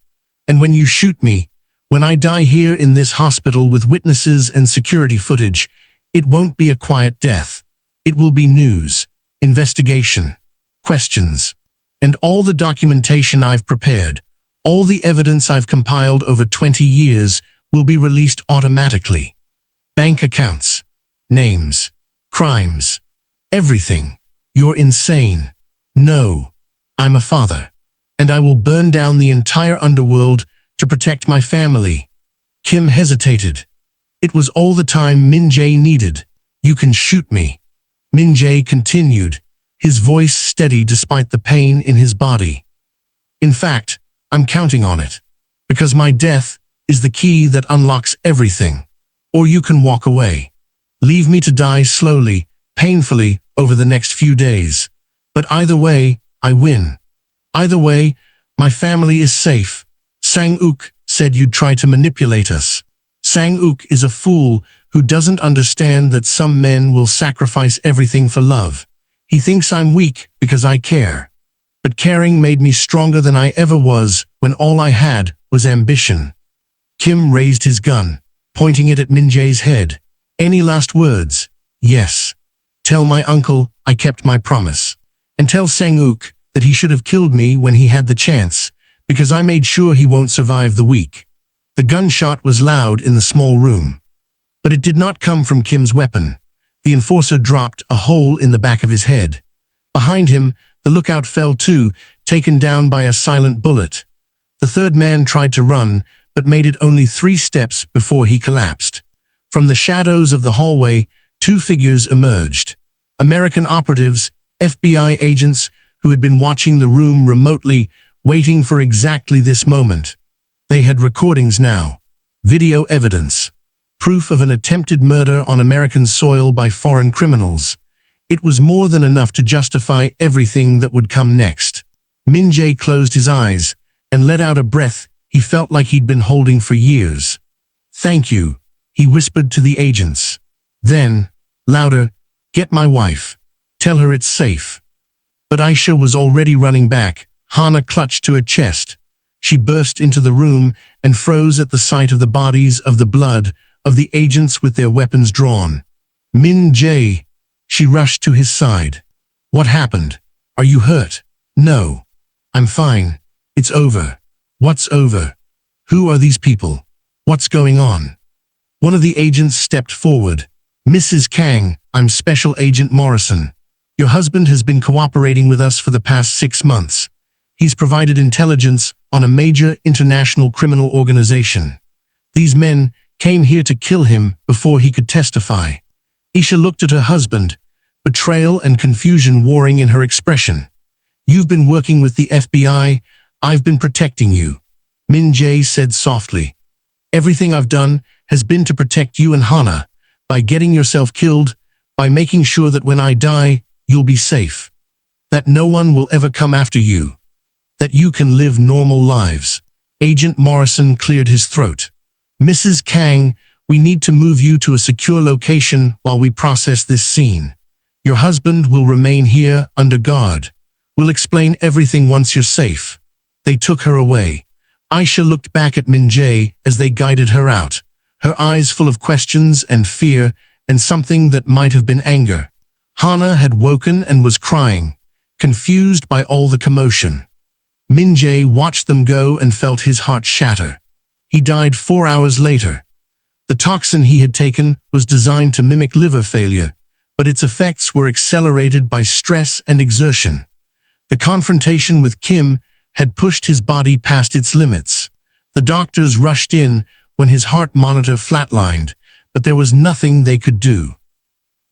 And when you shoot me, when I die here in this hospital with witnesses and security footage, it won't be a quiet death. It will be news, investigation, questions, and all the documentation I've prepared, all the evidence I've compiled over 20 years will be released automatically. Bank accounts, names, crimes, everything. You're insane. No, I'm a father, and I will burn down the entire underworld to protect my family. Kim hesitated. It was all the time Min-Jae needed. You can shoot me. Min-Jae continued, his voice steady despite the pain in his body. In fact, I'm counting on it. Because my death is the key that unlocks everything. Or you can walk away. Leave me to die slowly, painfully, over the next few days. But either way, I win. Either way, my family is safe. Sang-uk said you'd try to manipulate us. Sang-uk is a fool who doesn't understand that some men will sacrifice everything for love. He thinks I'm weak because I care. But caring made me stronger than I ever was when all I had was ambition. Kim raised his gun, pointing it at Min-Jae's head. Any last words? Yes. Tell my uncle I kept my promise. And tell Sang-uk that he should have killed me when he had the chance, because I made sure he won't survive the week. The gunshot was loud in the small room. But it did not come from Kim's weapon. The enforcer dropped a hole in the back of his head. Behind him, the lookout fell too, taken down by a silent bullet. The third man tried to run, but made it only 3 steps before he collapsed. From the shadows of the hallway, 2 figures emerged. American operatives, FBI agents, who had been watching the room remotely, waiting for exactly this moment. They had recordings now. Video evidence. Proof of an attempted murder on American soil by foreign criminals. It was more than enough to justify everything that would come next. Min-Jae closed his eyes and let out a breath he felt like he'd been holding for years. "Thank you," he whispered to the agents. Then, louder, "Get my wife. Tell her it's safe." But Aisha was already running back. Hana clutched to her chest. She burst into the room and froze at the sight of the bodies, of the blood, of the agents with their weapons drawn. "Min-Jae." She rushed to his side. "What happened? Are you hurt?" "No. I'm fine. It's over." "What's over? Who are these people? What's going on?" One of the agents stepped forward. "Mrs. Kang, I'm Special Agent Morrison. Your husband has been cooperating with us for the past 6 months. He's provided intelligence on a major international criminal organization. These men came here to kill him before he could testify." Aisha looked at her husband, betrayal and confusion warring in her expression. "You've been working with the FBI. I've been protecting you," Min-Jae said softly. "Everything I've done has been to protect you and Hana, by getting yourself killed, by making sure that when I die, you'll be safe. That no one will ever come after you. That you can live normal lives." Agent Morrison cleared his throat. "Mrs. Kang, we need to move you to a secure location while we process this scene. Your husband will remain here under guard. We'll explain everything once you're safe." They took her away. Aisha looked back at Min-Jae as they guided her out, her eyes full of questions and fear and something that might have been anger. Hana had woken and was crying, confused by all the commotion. Min-Jae watched them go and felt his heart shatter. He died 4 hours later. The toxin he had taken was designed to mimic liver failure, but its effects were accelerated by stress and exertion. The confrontation with Kim had pushed his body past its limits. The doctors rushed in when his heart monitor flatlined, but there was nothing they could do.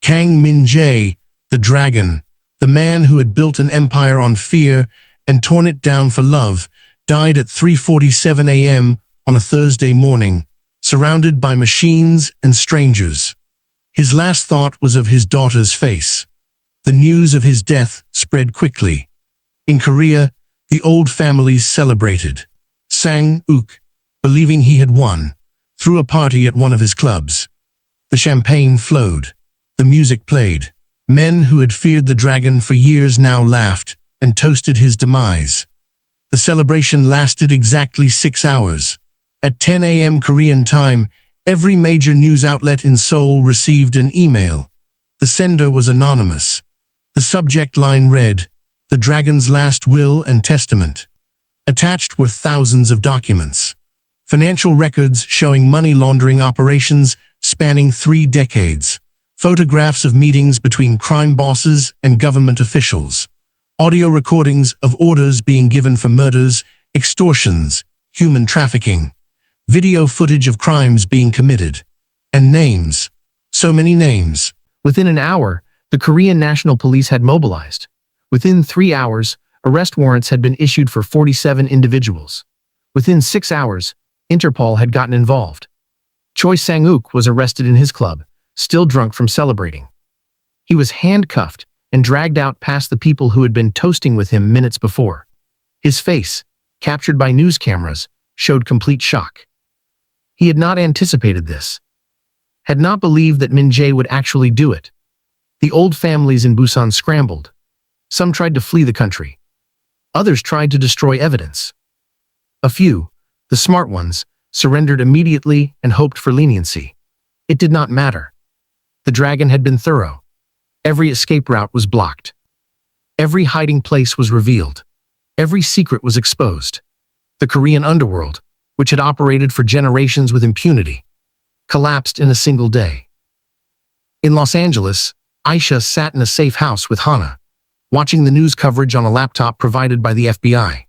Kang Min-Jae, the dragon, the man who had built an empire on fear and torn it down for love, died at 3:47 a.m. on a Thursday morning, surrounded by machines and strangers. His last thought was of his daughter's face. The news of his death spread quickly. In Korea, the old families celebrated. Sang-uk, believing he had won, threw a party at one of his clubs. The champagne flowed. The music played. Men who had feared the dragon for years now laughed and toasted his demise. The celebration lasted exactly 6 hours. At 10 a.m. Korean time, every major news outlet in Seoul received an email. The sender was anonymous. The subject line read, "The Dragon's Last Will and Testament." Attached were thousands of documents. Financial records showing money laundering operations spanning 3 decades. Photographs of meetings between crime bosses and government officials. Audio recordings of orders being given for murders, extortions, human trafficking. Video footage of crimes being committed. And names. So many names. Within an hour, the Korean National Police had mobilized. Within 3 hours, arrest warrants had been issued for 47 individuals. Within 6 hours, Interpol had gotten involved. Choi Sang-uk was arrested in his club, still drunk from celebrating. He was handcuffed and dragged out past the people who had been toasting with him minutes before. His face, captured by news cameras, showed complete shock. He had not anticipated this. Had not believed that Min-Jae would actually do it. The old families in Busan scrambled. Some tried to flee the country. Others tried to destroy evidence. A few, the smart ones, surrendered immediately and hoped for leniency. It did not matter. The dragon had been thorough. Every escape route was blocked. Every hiding place was revealed. Every secret was exposed. The Korean underworld, which had operated for generations with impunity, collapsed in a single day. In Los Angeles, Aisha sat in a safe house with Hana, watching the news coverage on a laptop provided by the FBI.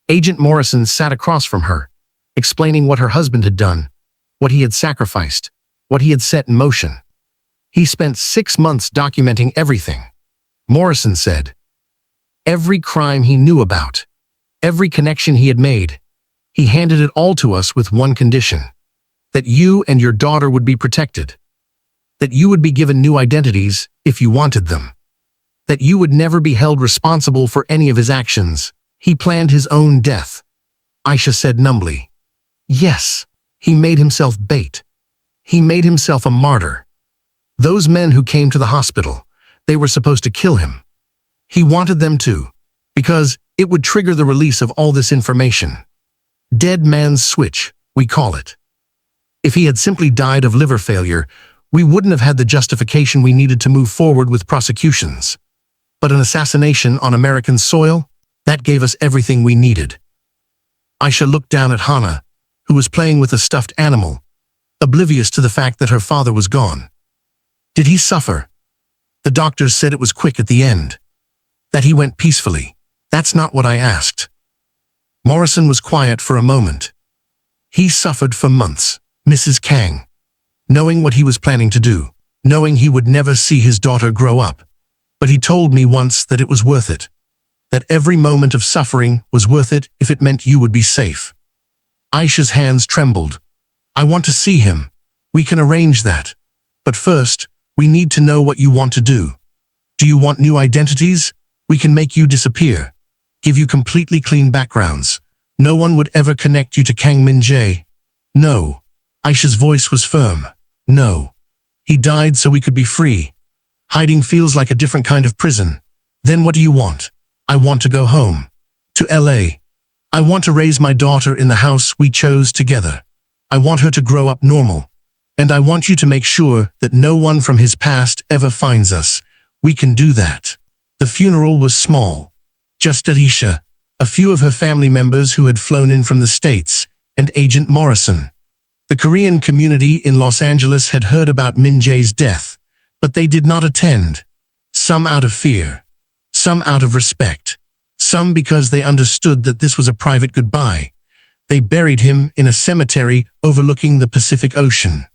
Agent Morrison sat across from her, explaining what her husband had done, what he had sacrificed, what he had set in motion. He spent 6 months documenting everything. Morrison said, every crime he knew about, every connection he had made, he handed it all to us with one condition: that you and your daughter would be protected, that you would be given new identities if you wanted them, that you would never be held responsible for any of his actions. He planned his own death. Aisha said numbly. Yes, he made himself bait. He made himself a martyr. Those men who came to the hospital, they were supposed to kill him. He wanted them to, because it would trigger the release of all this information. Dead man's switch, we call it. If he had simply died of liver failure, we wouldn't have had the justification we needed to move forward with prosecutions. But an assassination on American soil? That gave us everything we needed. Aisha looked down at Hana, who was playing with a stuffed animal, oblivious to the fact that her father was gone. Did he suffer? The doctors said it was quick at the end. That he went peacefully. That's not what I asked. Morrison was quiet for a moment. He suffered for months, Mrs. Kang. Knowing what he was planning to do, knowing he would never see his daughter grow up. But he told me once that it was worth it. That every moment of suffering was worth it if it meant you would be safe. Aisha's hands trembled. I want to see him. We can arrange that. But first, we need to know what you want to do. Do you want new identities? We can make you disappear. Give you completely clean backgrounds. No one would ever connect you to Kang Min-Jae. No. Aisha's voice was firm. No. He died so we could be free. Hiding feels like a different kind of prison. Then what do you want? I want to go home. To LA. I want to raise my daughter in the house we chose together. I want her to grow up normal. And I want you to make sure that no one from his past ever finds us. We can do that. The funeral was small. Just Aisha, a few of her family members who had flown in from the States, and Agent Morrison. The Korean community in Los Angeles had heard about Min-Jae's death, but they did not attend. Some out of fear. Some out of respect. Some because they understood that this was a private goodbye. They buried him in a cemetery overlooking the Pacific Ocean.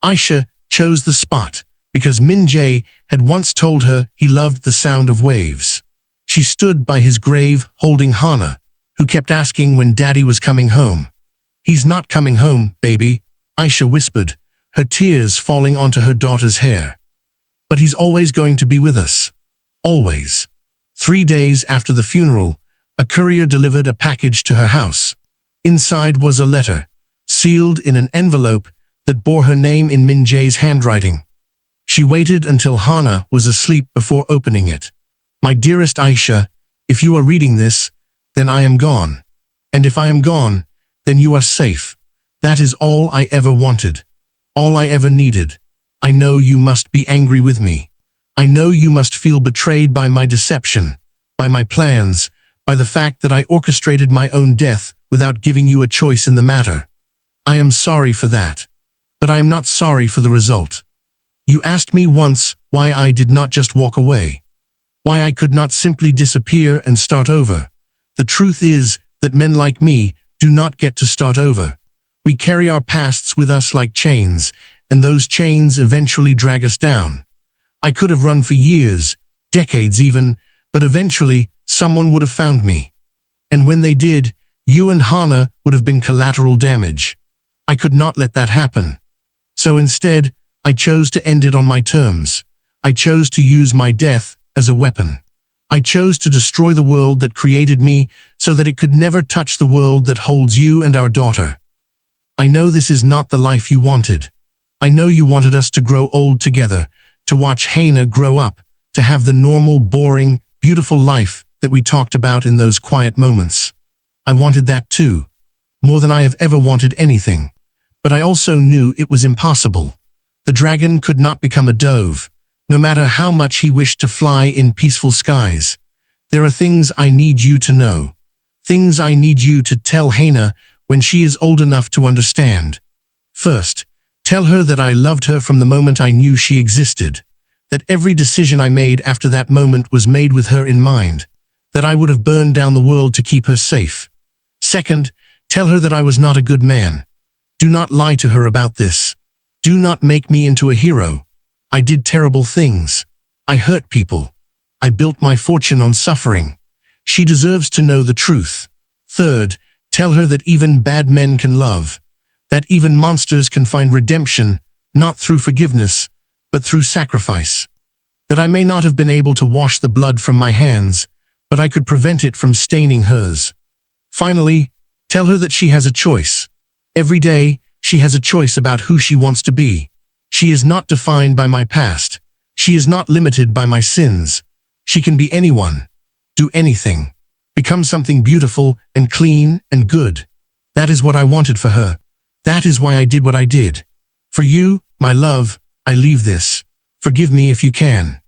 Aisha chose the spot because Min-Jae had once told her he loved the sound of waves. She stood by his grave holding Hana, who kept asking when Daddy was coming home. He's not coming home, baby, Aisha whispered, her tears falling onto her daughter's hair. But he's always going to be with us. Always. 3 days after the funeral, a courier delivered a package to her house. Inside was a letter, sealed in an envelope that bore her name in Min-Jae's handwriting. She waited until Hana was asleep before opening it. My dearest Aisha, if you are reading this, then I am gone. And if I am gone, then you are safe. That is all I ever wanted. All I ever needed. I know you must be angry with me. I know you must feel betrayed by my deception, by my plans, by the fact that I orchestrated my own death without giving you a choice in the matter. I am sorry for that. But I am not sorry for the result. You asked me once why I did not just walk away. Why I could not simply disappear and start over. The truth is that men like me do not get to start over. We carry our pasts with us like chains, and those chains eventually drag us down. I could have run for years, decades even, but eventually someone would have found me. And when they did, You and Hana would have been collateral damage. I could not let that happen. So instead, I chose to end it on my terms. I chose to use my death as a weapon. I chose to destroy the world that created me so that it could never touch the world that holds you and our daughter. I know this is not the life you wanted. I know you wanted us to grow old together, to watch Hana grow up, to have the normal, boring, beautiful life that we talked about in those quiet moments. I wanted that too, more than I have ever wanted anything. But I also knew it was impossible. The dragon could not become a dove, no matter how much he wished to fly in peaceful skies. There are things I need you to know. Things I need you to tell Hana when she is old enough to understand. First, tell her that I loved her from the moment I knew she existed, that every decision I made after that moment was made with her in mind, that I would have burned down the world to keep her safe. Second, tell her that I was not a good man. Do not lie to her about this. Do not make me into a hero. I did terrible things. I hurt people. I built my fortune on suffering. She deserves to know the truth. Third, tell her that even bad men can love, that even monsters can find redemption, not through forgiveness, but through sacrifice. That I may not have been able to wash the blood from my hands, but I could prevent it from staining hers. Finally, tell her that she has a choice. Every day, she has a choice about who she wants to be. She is not defined by my past. She is not limited by my sins. She can be anyone, do anything, become something beautiful and clean and good. That is what I wanted for her. That is why I did what I did. For you, my love, I leave this. Forgive me if you can.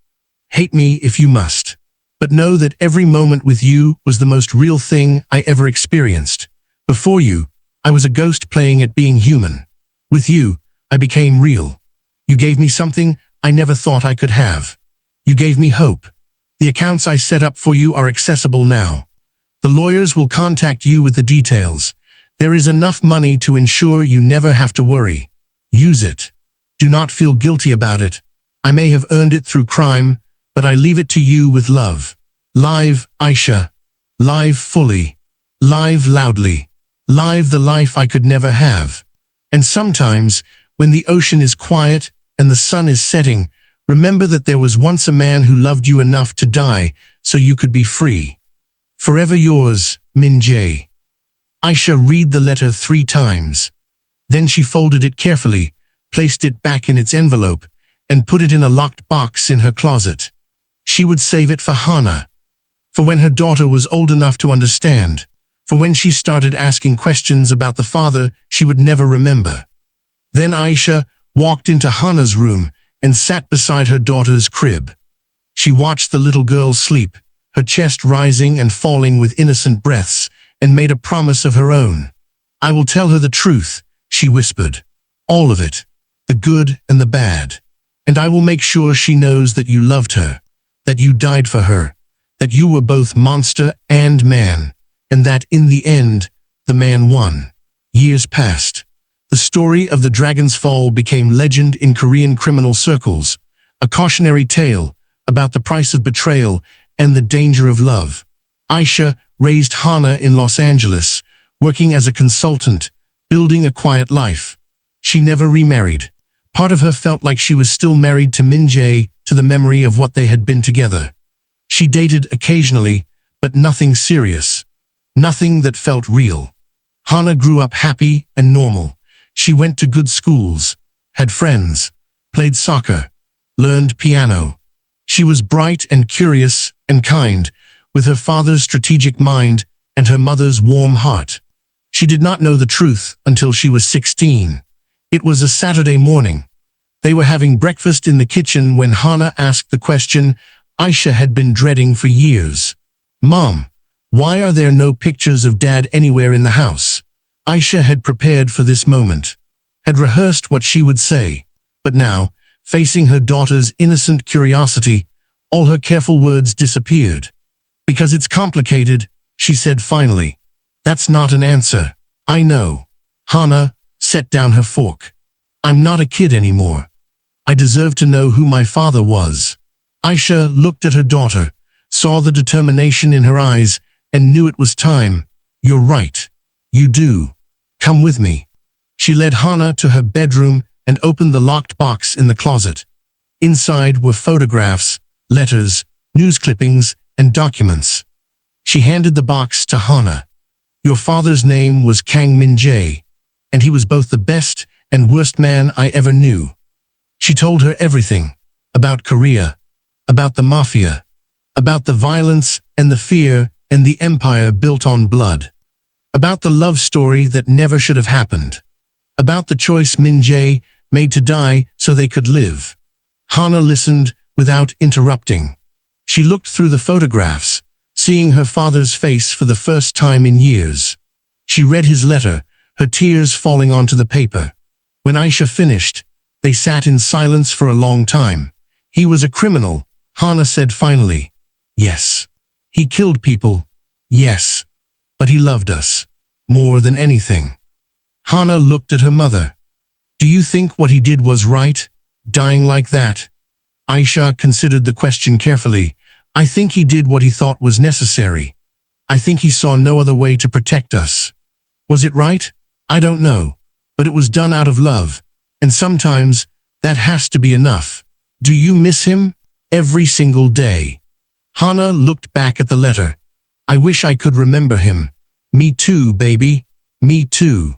Hate me if you must. But know that every moment with you was the most real thing I ever experienced. Before you, I was a ghost playing at being human. With you, I became real. You gave me something I never thought I could have. You gave me hope. The accounts I set up for you are accessible now. The lawyers will contact you with the details. There is enough money to ensure you never have to worry. Use it. Do not feel guilty about it. I may have earned it through crime, but I leave it to you with love. Live, Aisha. Live fully. Live loudly. Live the life I could never have. And sometimes, when the ocean is quiet and the sun is setting, remember that there was once a man who loved you enough to die so you could be free. Forever yours, Min-Jae. Aisha read the letter 3 times. Then she folded it carefully, placed it back in its envelope, and put it in a locked box in her closet. She would save it for Hana, for when her daughter was old enough to understand, for when she started asking questions about the father she would never remember. Then Aisha walked into Hana's room and sat beside her daughter's crib. She watched the little girl sleep, her chest rising and falling with innocent breaths, and made a promise of her own. I will tell her the truth, she whispered. All of it, the good and the bad. And I will make sure she knows that you loved her, that you died for her, that you were both monster and man, and that in the end, the man won. Years passed. The story of the dragon's fall became legend in Korean criminal circles, a cautionary tale about the price of betrayal and the danger of love. Aisha raised Hana in Los Angeles, working as a consultant, building a quiet life. She never remarried. Part of her felt like she was still married to Min-Jae, to the memory of what they had been together. She dated occasionally, but nothing serious. Nothing that felt real. Hana grew up happy and normal. She went to good schools, had friends, played soccer, learned piano. She was bright and curious and kind, with her father's strategic mind and her mother's warm heart. She did not know the truth until she was 16. It was a Saturday morning. They were having breakfast in the kitchen when Hana asked the question Aisha had been dreading for years. Mom, why are there no pictures of Dad anywhere in the house? Aisha had prepared for this moment, had rehearsed what she would say, but now, facing her daughter's innocent curiosity, all her careful words disappeared. Because it's complicated, she said finally. That's not an answer. I know. Hana set down her fork. I'm not a kid anymore. I deserve to know who my father was. Aisha looked at her daughter, saw the determination in her eyes, and knew it was time. You're right. You do. Come with me. She led Hana to her bedroom and opened the locked box in the closet. Inside were photographs, letters, news clippings, and documents. She handed the box to Hana. Your father's name was Kang Min-Jae, and he was both the best and worst man I ever knew. She told her everything, about Korea, about the Mafia, about the violence and the fear and the empire built on blood, about the love story that never should have happened, about the choice Min-Jae made to die so they could live. Hana listened without interrupting. She looked through the photographs, seeing her father's face for the first time in years. She read his letter, her tears falling onto the paper. When Aisha finished, they sat in silence for a long time. He was a criminal, Hana said finally. Yes. He killed people. Yes. But he loved us. More than anything. Hana looked at her mother. Do you think what he did was right? Dying like that? Aisha considered the question carefully. I think he did what he thought was necessary. I think he saw no other way to protect us. Was it right? I don't know. But it was done out of love. And sometimes, that has to be enough. Do you miss him? Every single day. Hana looked back at the letter. I wish I could remember him. Me too, baby. Me too.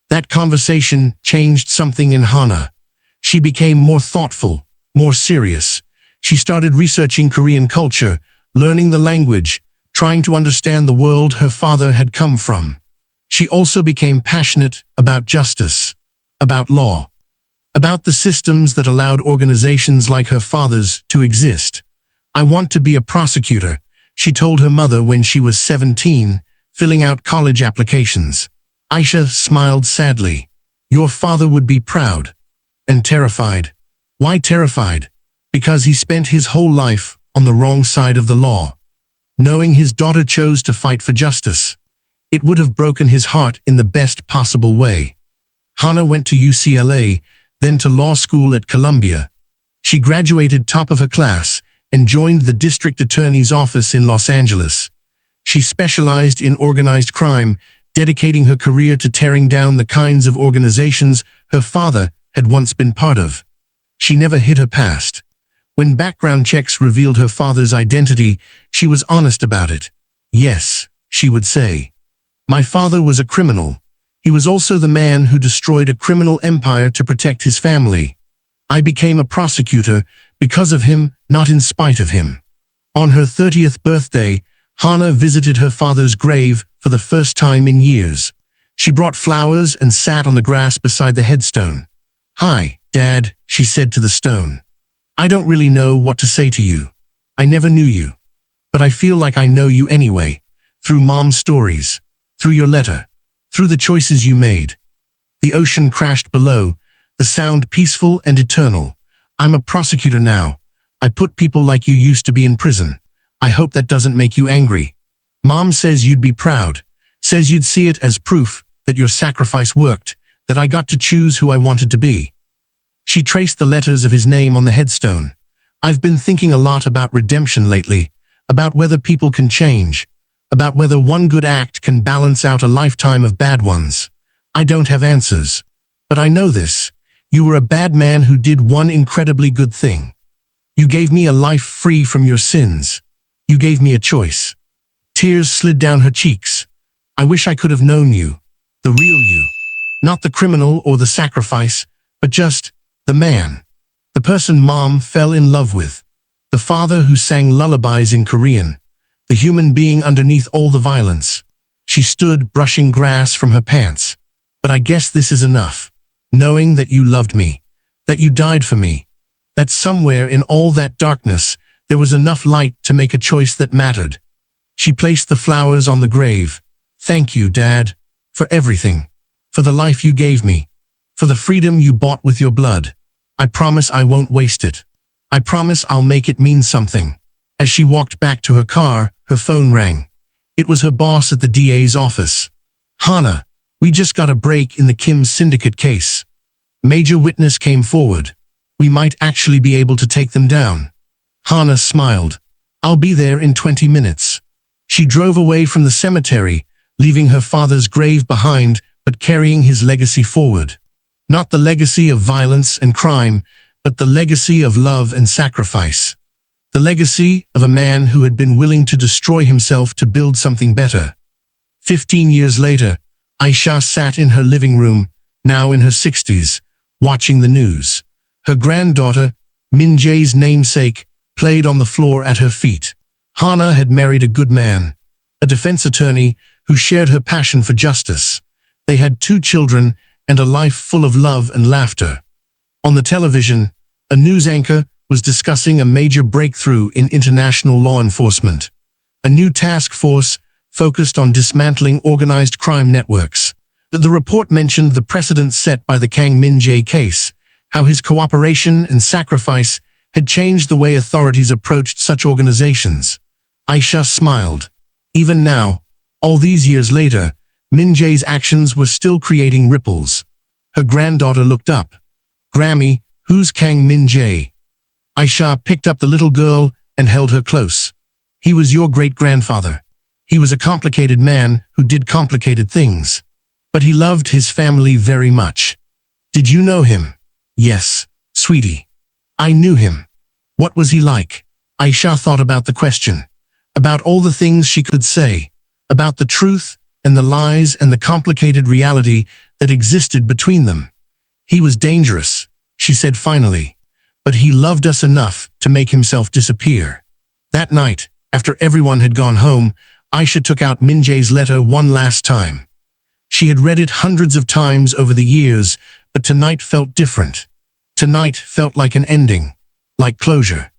That conversation changed something in Hana. She became more thoughtful, more serious. She started researching Korean culture, learning the language, trying to understand the world her father had come from. She also became passionate about justice, about law, about the systems that allowed organizations like her father's to exist. I want to be a prosecutor, she told her mother when she was 17, filling out college applications. Aisha smiled sadly. Your father would be proud. And terrified. Why terrified? Because he spent his whole life on the wrong side of the law. Knowing his daughter chose to fight for justice. It would have broken his heart in the best possible way. Hana went to UCLA, then to law school at Columbia. She graduated top of her class and joined the district attorney's office in Los Angeles. She specialized in organized crime, dedicating her career to tearing down the kinds of organizations her father had once been part of. She never hid her past. When background checks revealed her father's identity, she was honest about it. Yes, she would say. My father was a criminal. He was also the man who destroyed a criminal empire to protect his family. I became a prosecutor because of him, not in spite of him. On her 30th birthday, Hana visited her father's grave for the first time in years. She brought flowers and sat on the grass beside the headstone. Hi, Dad, she said to the stone. I don't really know what to say to you. I never knew you. But I feel like I know you anyway, through Mom's stories, through your letter, through the choices you made. The ocean crashed below, the sound peaceful and eternal. I'm a prosecutor now. I put people like you used to be in prison. I hope that doesn't make you angry. Mom says you'd be proud, says you'd see it as proof that your sacrifice worked, that I got to choose who I wanted to be. She traced the letters of his name on the headstone. I've been thinking a lot about redemption lately, about whether people can change, about whether one good act can balance out a lifetime of bad ones. I don't have answers. But I know this. You were a bad man who did one incredibly good thing. You gave me a life free from your sins. You gave me a choice. Tears slid down her cheeks. I wish I could have known you. The real you. Not the criminal or the sacrifice, but just the man. The person Mom fell in love with. The father who sang lullabies in Korean. The human being underneath all the violence. She stood brushing grass from her pants. But I guess this is enough. Knowing that you loved me. That you died for me. That somewhere in all that darkness, there was enough light to make a choice that mattered. She placed the flowers on the grave. Thank you, Dad. For everything. For the life you gave me. For the freedom you bought with your blood. I promise I won't waste it. I promise I'll make it mean something. As she walked back to her car, her phone rang. It was her boss at the DA's office. Hana, we just got a break in the Kim syndicate case. Major witness came forward. We might actually be able to take them down. Hana smiled. I'll be there in 20 minutes. She drove away from the cemetery, leaving her father's grave behind, but carrying his legacy forward. Not the legacy of violence and crime, but the legacy of love and sacrifice. The legacy of a man who had been willing to destroy himself to build something better. 15 years later, Aisha sat in her living room, now in her 60s, watching the news. Her granddaughter, Min-Jae's namesake, played on the floor at her feet. Hana had married a good man, a defense attorney who shared her passion for justice. They had 2 children and a life full of love and laughter. On the television, a news anchor was discussing a major breakthrough in international law enforcement. A new task force focused on dismantling organized crime networks. The report mentioned the precedent set by the Kang Min-Jae case, how his cooperation and sacrifice had changed the way authorities approached such organizations. Aisha smiled. Even now, all these years later, Min-Jae's actions were still creating ripples. Her granddaughter looked up. "Grammy, who's Kang Min-Jae?" Aisha picked up the little girl and held her close. "He was your great-grandfather. He was a complicated man who did complicated things. But he loved his family very much." "Did you know him?" "Yes, sweetie. I knew him." "What was he like?" Aisha thought about the question, about all the things she could say, about the truth and the lies and the complicated reality that existed between them. "He was dangerous," she said finally, "but he loved us enough to make himself disappear." That night, after everyone had gone home, Aisha took out Min-Jae's letter one last time. She had read it hundreds of times over the years, but tonight felt different. Tonight felt like an ending, like closure.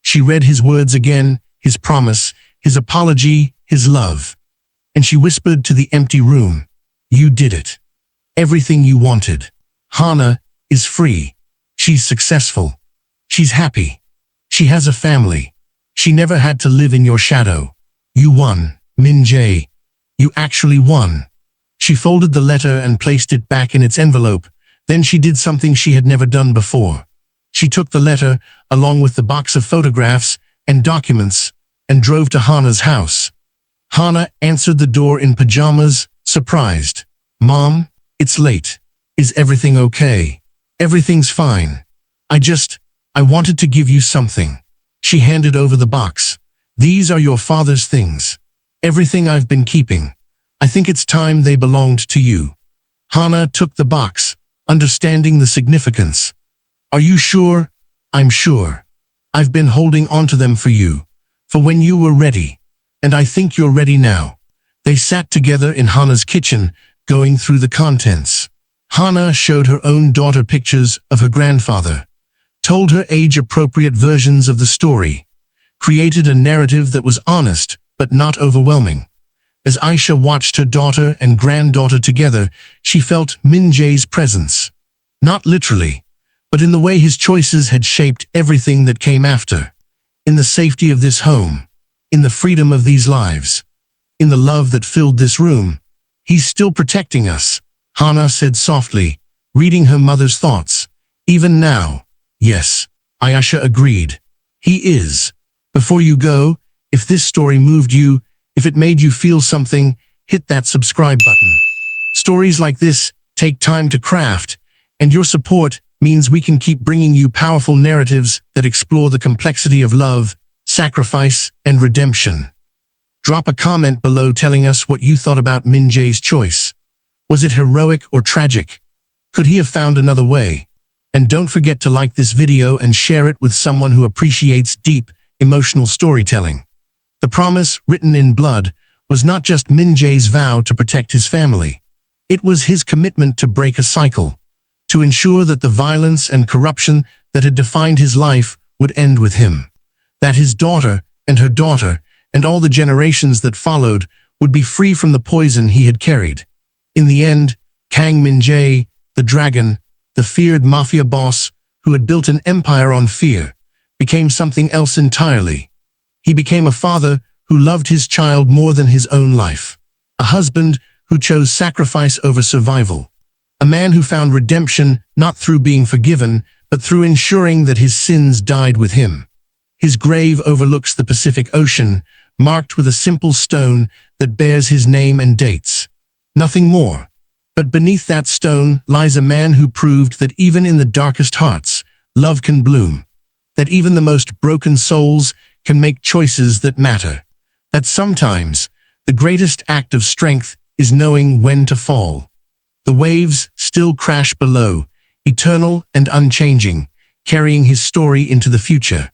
She read his words again, his promise, his apology, his love. And she whispered to the empty room, "You did it. Everything you wanted. Hana is free. She's successful. She's happy. She has a family. She never had to live in your shadow. You won, Min-Jae. You actually won." She folded the letter and placed it back in its envelope. Then she did something she had never done before. She took the letter, along with the box of photographs and documents, and drove to Hana's house. Hana answered the door in pajamas, surprised. "Mom, it's late. Is everything okay?" "Everything's fine. I wanted to give you something." She handed over the box. "These are your father's things. Everything I've been keeping. I think it's time they belonged to you." Hana took the box, understanding the significance. "Are you sure?" "I'm sure. I've been holding onto them for you, for when you were ready. And I think you're ready now." They sat together in Hana's kitchen, going through the contents. Hana showed her own daughter pictures of her grandfather, told her age-appropriate versions of the story, created a narrative that was honest but not overwhelming. As Aisha watched her daughter and granddaughter together, she felt Min-Jae's presence. Not literally, but in the way his choices had shaped everything that came after. In the safety of this home, in the freedom of these lives, in the love that filled this room. "He's still protecting us," Hana said softly, reading her mother's thoughts. "Even now." "Yes," Aisha agreed. "He is." Before you go, if this story moved you, if it made you feel something, hit that subscribe button. Stories like this take time to craft, and your support means we can keep bringing you powerful narratives that explore the complexity of love, sacrifice, and redemption. Drop a comment below telling us what you thought about Min-Jae's choice. Was it heroic or tragic? Could he have found another way? And don't forget to like this video and share it with someone who appreciates deep, emotional storytelling. The promise, written in blood, was not just Min-Jae's vow to protect his family. It was his commitment to break a cycle, to ensure that the violence and corruption that had defined his life would end with him, that his daughter and her daughter and all the generations that followed would be free from the poison he had carried. In the end, Kang Min-Jae, the dragon, the feared mafia boss who had built an empire on fear, became something else entirely. He became a father who loved his child more than his own life, a husband who chose sacrifice over survival, a man who found redemption not through being forgiven, but through ensuring that his sins died with him. His grave overlooks the Pacific Ocean, marked with a simple stone that bears his name and dates. Nothing more. But beneath that stone lies a man who proved that even in the darkest hearts, love can bloom. That even the most broken souls can make choices that matter. That sometimes, the greatest act of strength is knowing when to fall. The waves still crash below, eternal and unchanging, carrying his story into the future.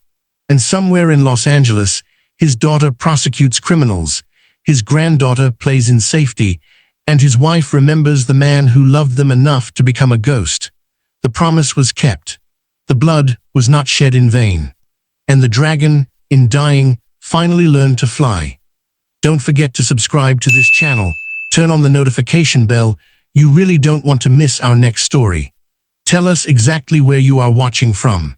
And somewhere in Los Angeles, his daughter prosecutes criminals, his granddaughter plays in safety, and his wife remembers the man who loved them enough to become a ghost. The promise was kept. The blood was not shed in vain. And the dragon, in dying, finally learned to fly. Don't forget to subscribe to this channel. Turn on the notification bell. You really don't want to miss our next story. Tell us exactly where you are watching from.